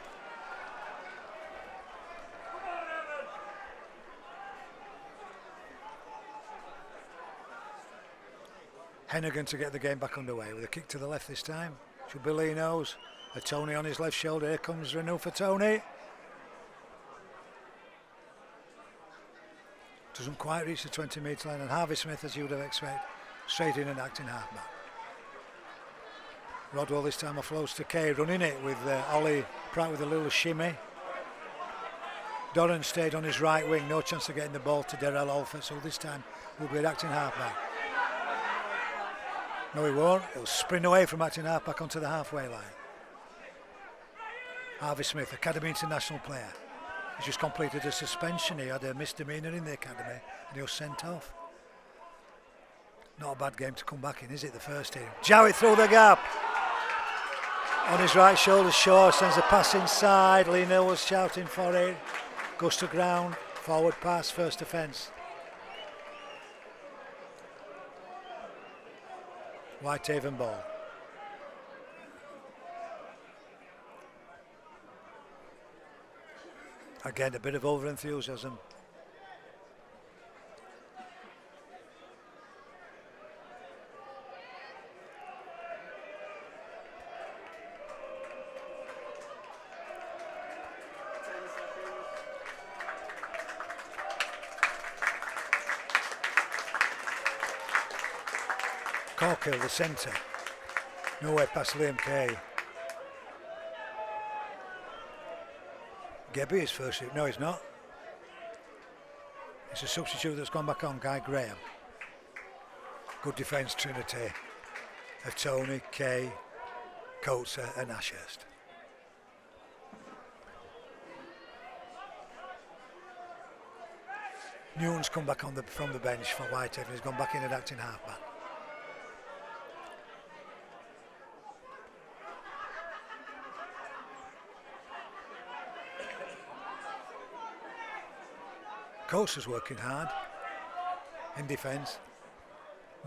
Hennigan to get the game back underway with a kick to the left this time. Should be Lino's. A Tony on his left shoulder. Here comes Renault for Tony. Doesn't quite reach the 20-metre line, and Harvey Smith, as you would have expected, straight in and acting halfback. Rodwell this time offloads to Kay, running it with Ollie Pratt with a little shimmy. Doran stayed on his right wing, no chance of getting the ball to Darrell Alford, so this time will be an acting halfback. No, he won't. He'll sprint away from acting halfback onto the halfway line. Harvey Smith, Academy International player. He's just completed a suspension. He had a misdemeanor in the academy and he was sent off. Not a bad game to come back in, is it, the first team? Jowett through the gap. On his right shoulder, Shaw sends a pass inside. Lee Neal was shouting for it. Goes to ground. Forward pass, first offence. Whitehaven ball. Again, a bit of over-enthusiasm. Corkill, the centre. Nowhere past Liam Kay. Gebby is first. No, he's not. It's a substitute that's gone back on, Guy Graham. Good defence, Trinity. Of Tony, Kay, Coates and Ashurst. Newton's come back on from the bench for Whitehaven. He's gone back in at acting halfback. Coates was working hard in defence.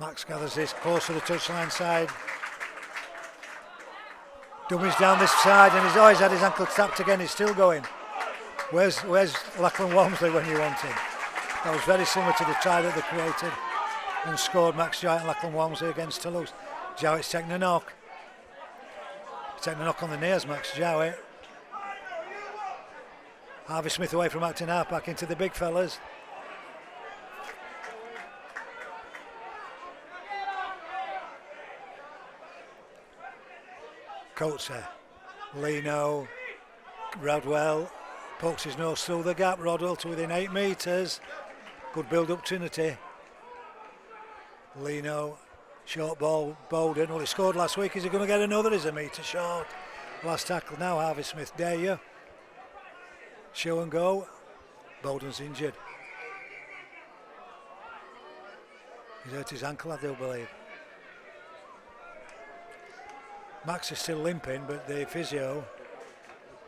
Max gathers this close to the touchline side. Dummies down this side, and he's always had his ankle tapped again. He's still going. Where's Lachlan Walmsley when you want him? That was very similar to the try that they created and scored Max Jowett and Lachlan Walmsley against Toulouse. Jowett's taking a knock. He's taking a knock on the knees, Max Jowett. Harvey Smith away from acting half-back into the big fellas. Coates, Lino, Rodwell pokes his nose through the gap. Rodwell to within 8 metres. Good build up Trinity. Lino, short ball, Bowden. Well, he scored last week. Is he going to get another? He's a metre short. Last tackle now, Harvey Smith. Dare you? Show and go. Bowden's injured. He's hurt his ankle, I do believe. Max is still limping, but the physio,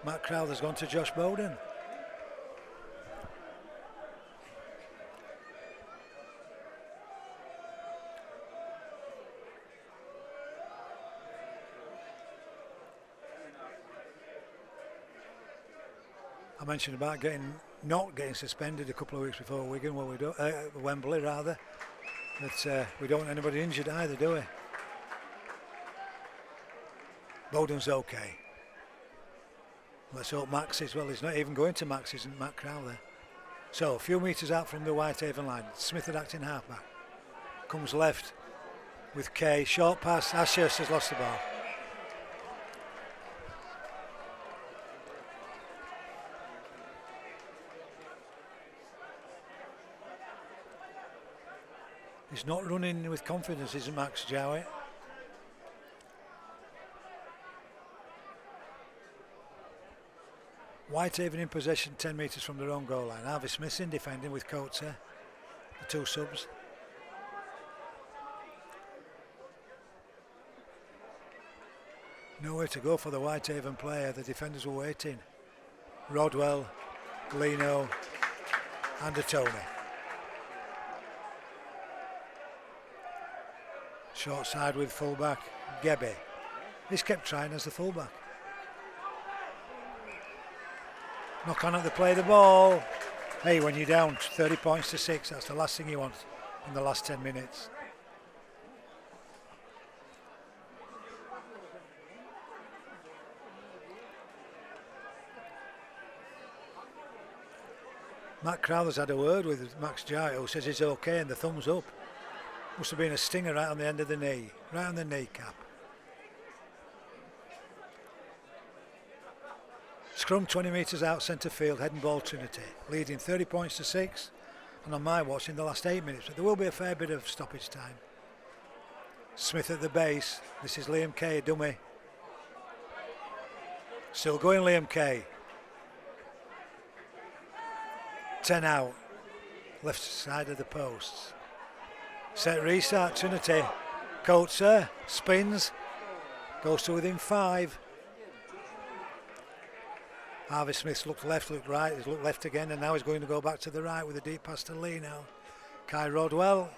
Matt Crowther's gone to Josh Bowden. I mentioned about not getting suspended a couple of weeks before Wigan, well, we don't, Wembley rather, but we don't want anybody injured either, do we? Bowden's okay. Let's hope Max is, well, he's not even going to Max, isn't Matt Crowther. So a few metres out from the Whitehaven line, Smith at acting halfback. Comes left with Kay, short pass, Ashurst has lost the ball. He's not running with confidence, isn't Max Jowett? Whitehaven in possession 10 metres from their own goal line. Harvey Smith in defending with Coates, the two subs. Nowhere to go for the Whitehaven player. The defenders were waiting. Rodwell, Lino and Tony. Short side with fullback Gebbe. He's kept trying as the fullback. Knock on at the play the ball. Hey, when you're down 30 points to 6, that's the last thing you want in the last 10 minutes. Matt Crowther's had a word with Max Jowett, who says he's okay, and the thumbs up. Must have been a stinger right on the end of the knee, right on the kneecap. Scrum 20 metres out centre field, head and ball Trinity, leading 30 points to 6, and on my watch in the last 8 minutes, but there will be a fair bit of stoppage time. Smith at the base, this is Liam Kay, dummy. Still going Liam Kay. 10 out, left side of the posts. Set restart, Trinity. Coates spins, goes to within 5. Harvey Smith's looked left, looked right, he's looked left again, and now he's going to go back to the right with a deep pass to Lino. Kai Rodwell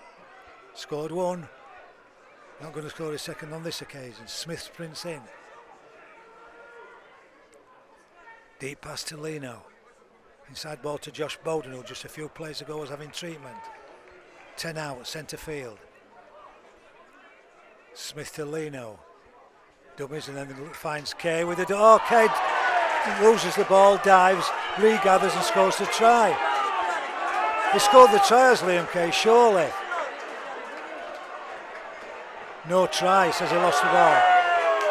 scored one. Not going to score a second on this occasion. Smith sprints in. Deep pass to Lino. Inside ball to Josh Bowden, who just a few plays ago was having treatment. 10 out, centre field. Smith to Lino. Dummies and then finds Kay with it. Oh, Kay loses the ball, dives, regathers and scores the try. He scored the try as Liam Kay, surely. No try, says he lost the ball.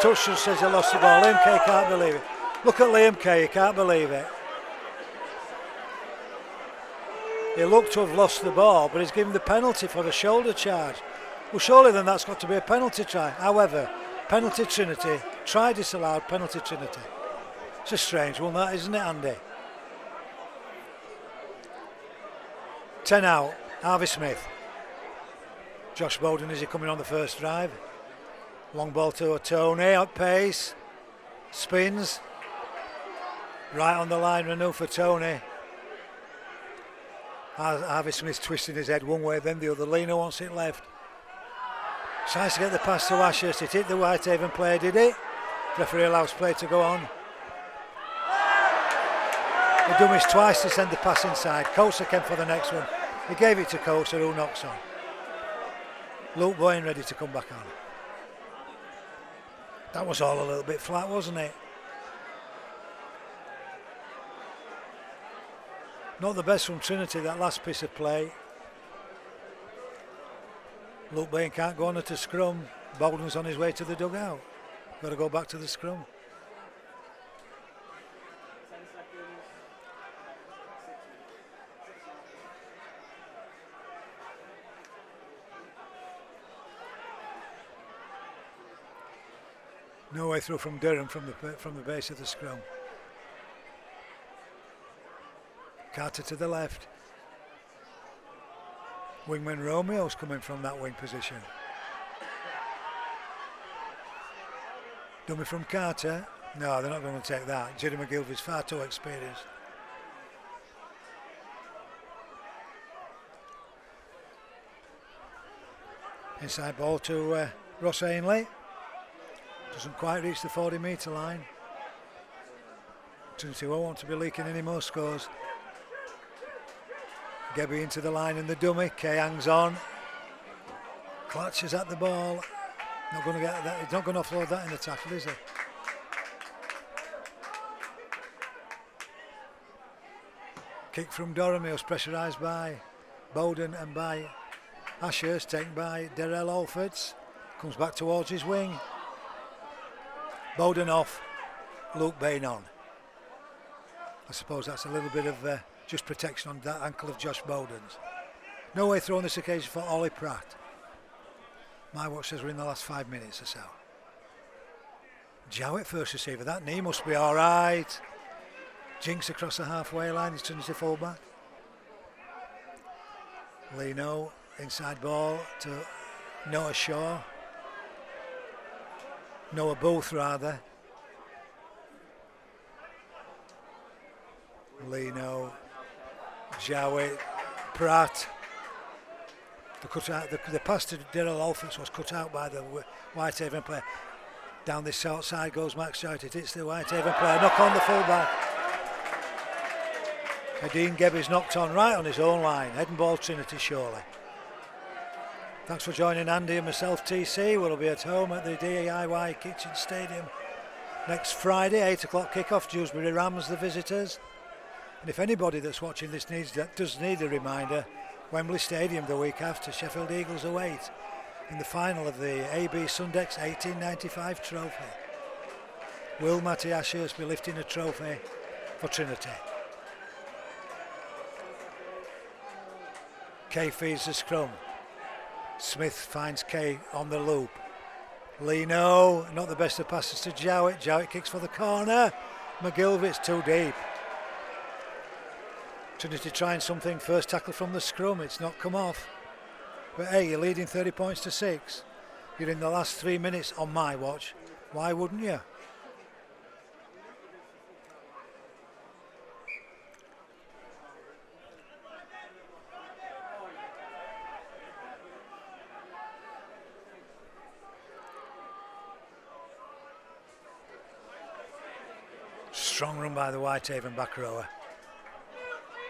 Touchdown says he lost the ball. Liam Kay can't believe it. Look at Liam Kay, he can't believe it. He looked to have lost the ball, but he's given the penalty for a shoulder charge. Well, surely then that's got to be a penalty try. However, penalty Trinity, try disallowed, penalty Trinity. It's a strange one, that, isn't it, Andy? 10 out, Harvey Smith. Josh Bowden, is he coming on the first drive? Long ball to Tony, at pace. Spins. Right on the line, Renew for Tony. Harvey Smith twisting his head one way, then the other. Lino wants it left. Tries to get the pass to Ashurst. It hit the Whitehaven player, did it? Referee allows play to go on. The dummies twice to send the pass inside. Kosa came for the next one. He gave it to Kosa, who knocks on. Luke Boyne ready to come back on. That was all a little bit flat, wasn't it? Not the best from Trinity, that last piece of play. Luke Bain can't go on at a scrum. Bowden's on his way to the dugout. Got to go back to the scrum. No way through from Durham from the base of the scrum. Carter to the left. Wingman Romeo's coming from that wing position. Dummy from Carter. No, they're not going to take that. Jerry McGilvey's far too experienced. Inside ball to Ross Ainley. Doesn't quite reach the 40-metre line. Trinity won't want to be leaking any more scores. Gebby into the line in the dummy. Kay hangs on. Clutches at the ball. Not going to get that. He's not going to offload that in the tackle, is he? Kick from Durham. He was pressurised by Bowden and by Ashurst, taken by Darrell Alfords. Comes back towards his wing. Bowden off. Luke Bain on. I suppose that's a little bit of just protection on that ankle of Josh Bowden's. No way through on this occasion for Ollie Pratt. My watch says we're in the last 5 minutes or so. Jowett first receiver. That knee must be all right. Jinks across the halfway line. He's Trinity fullback. Lino inside ball to Noah Shaw. Noah Booth rather. Lino, Jowett, Pratt. The pass to Darrell Alfords was cut out by the Whitehaven player. Down this short side goes Max Jowett. It hits the Whitehaven player. Knock on the fullback. Dean Gebby's knocked on right on his own line. Head and ball Trinity surely. Thanks for joining Andy and myself, TC. We'll be at home at the DIY Kitchen Stadium next Friday, 8 o'clock kickoff. Dewsbury Rams, the visitors. And if anybody that's watching this does need a reminder, Wembley Stadium the week after, Sheffield Eagles await in the final of the AB Sundex 1895 trophy. Will Matty Ashurst be lifting a trophy for Trinity? Kay feeds the scrum. Smith finds Kay on the loop. Lino, not the best of passes to Jowett. Jowett kicks for the corner. McGilvey's too deep. Trinity trying something, first tackle from the scrum, it's not come off. But hey, you're leading 30 points to 6. You're in the last 3 minutes on my watch. Why wouldn't you? Strong run by the Whitehaven back rower.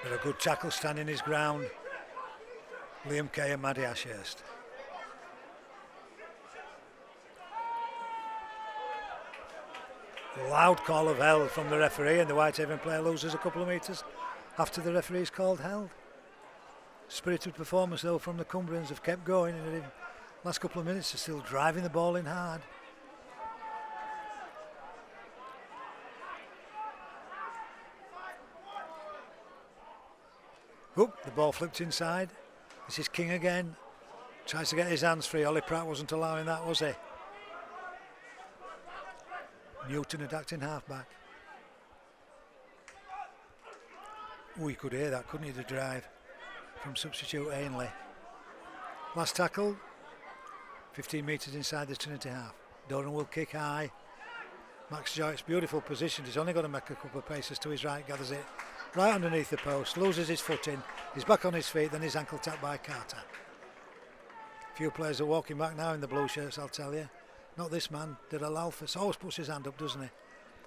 But a good tackle standing his ground. Liam Kay and Maddie Ashurst. Loud call of held from the referee, and the Whitehaven player loses a couple of metres after the referee's called held. Spirited performance though from the Cumbrians, have kept going, and in the last couple of minutes are still driving the ball in hard. Oop, the ball flipped inside. This is King again. Tries to get his hands free. Ollie Pratt wasn't allowing that, was he? Newton had acting halfback. Oh, you could hear that, couldn't you, the drive from substitute Ainley. Last tackle, 15 metres inside the Trinity half. Doran will kick high. Max Joyce's beautiful position. He's only got to make a couple of paces to his right, gathers it right underneath the post, loses his footing, he's back on his feet, then his ankle tapped by Carter. A few players are walking back now in the blue shirts, I'll tell you. Not this man, Daryl Alphys, always puts his hand up, doesn't he?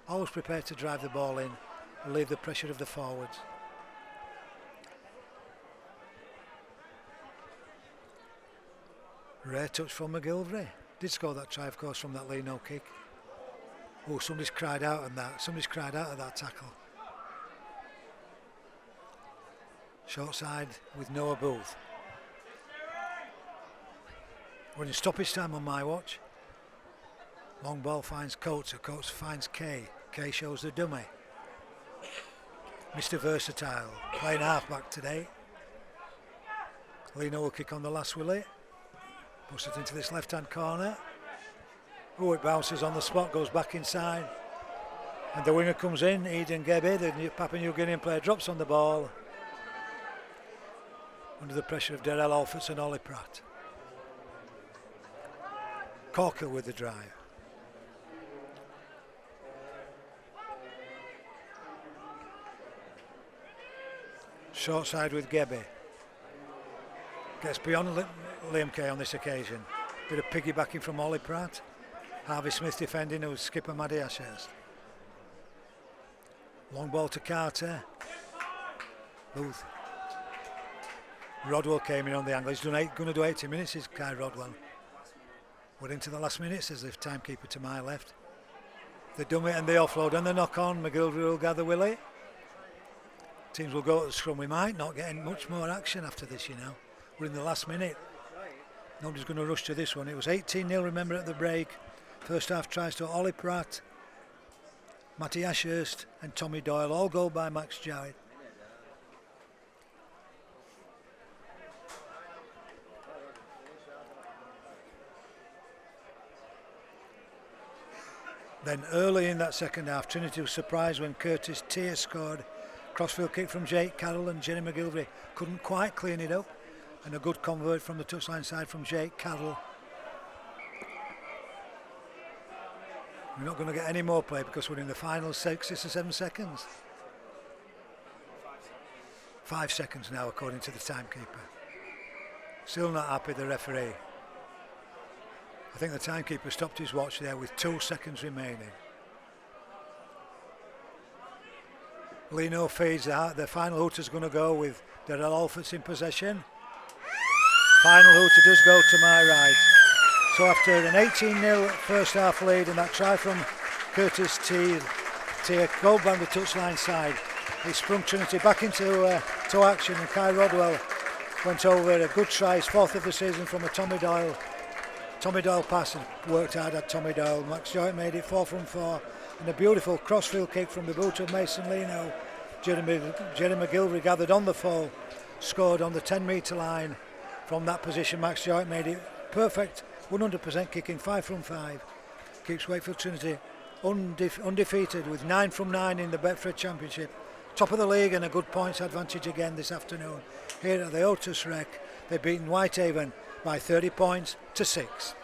Always prepared to drive the ball in and leave the pressure of the forwards. Rare touch from McGilvray. Did score that try, of course, from that Leno kick. Oh, somebody's cried out at that. Somebody's cried out at that tackle. Short side with Noah Booth. We're in stoppage time on my watch. Long ball finds Coates, Coates finds Kay. Kay shows the dummy. Mr. Versatile, playing half-back today. Leno will kick on the last, will he? Puts it into this left-hand corner. Oh, it bounces on the spot, goes back inside. And the winger comes in, Eden Gebbe, the Papua New Guinean player, drops on the ball. Under the pressure of Daryl Alphys and Ollie Pratt. Corkill with the drive. Short side with Gebbe. Gets beyond Liam Kay on this occasion. Bit of piggybacking from Ollie Pratt. Harvey Smith defending, who's skipper Maddie Ashurst. Long ball to Carter. Booth. Rodwell came in on the angle. He's going to do 80 minutes, is Kai Rodwell. We're into the last minutes as the timekeeper to my left. The dummy and the offload and the knock on. McGilvray will gather, will he? Teams will go to the scrum. We might not get much more action after this, you know. We're in the last minute. Nobody's going to rush to this one. It was 18-0, remember, at the break. First half tries to Ollie Pratt, Matty Ashurst and Tommy Doyle, all goal by Max Jowett. Then early in that second half, Trinity was surprised when Curtis Tier scored. Crossfield kick from Jake Carroll and Jenny McGilvray couldn't quite clean it up. And a good convert from the touchline side from Jake Carroll. We're not going to get any more play because we're in the final 6 or 7 seconds. 5 seconds now, according to the timekeeper. Still not happy, the referee. I think the timekeeper stopped his watch there with 2 seconds remaining. Leno feeds out. The final hooter's going to go with Daryl Alphys in possession. Final hooter does go to my right. So after an 18-0 first half lead and that try from Curtis Tier goal down the touchline side, he sprung Trinity back into action, and Kai Rodwell went over a good try, his 4th of the season from a Tommy Doyle. Tommy Doyle pass and worked hard at Tommy Doyle. Max Jowett made it 4 from 4, and a beautiful crossfield kick from the boot of Mason Leno. Jeremy McGilvray gathered on the fall, scored on the 10-metre line. From that position, Max Jowett made it perfect, 100% kicking, 5 from 5. Keeps Wakefield Trinity undefeated with 9 from 9 in the Betfred Championship. Top of the league and a good points advantage again this afternoon. Here at the Otis Rec, they've beaten Whitehaven by 30 points to 6.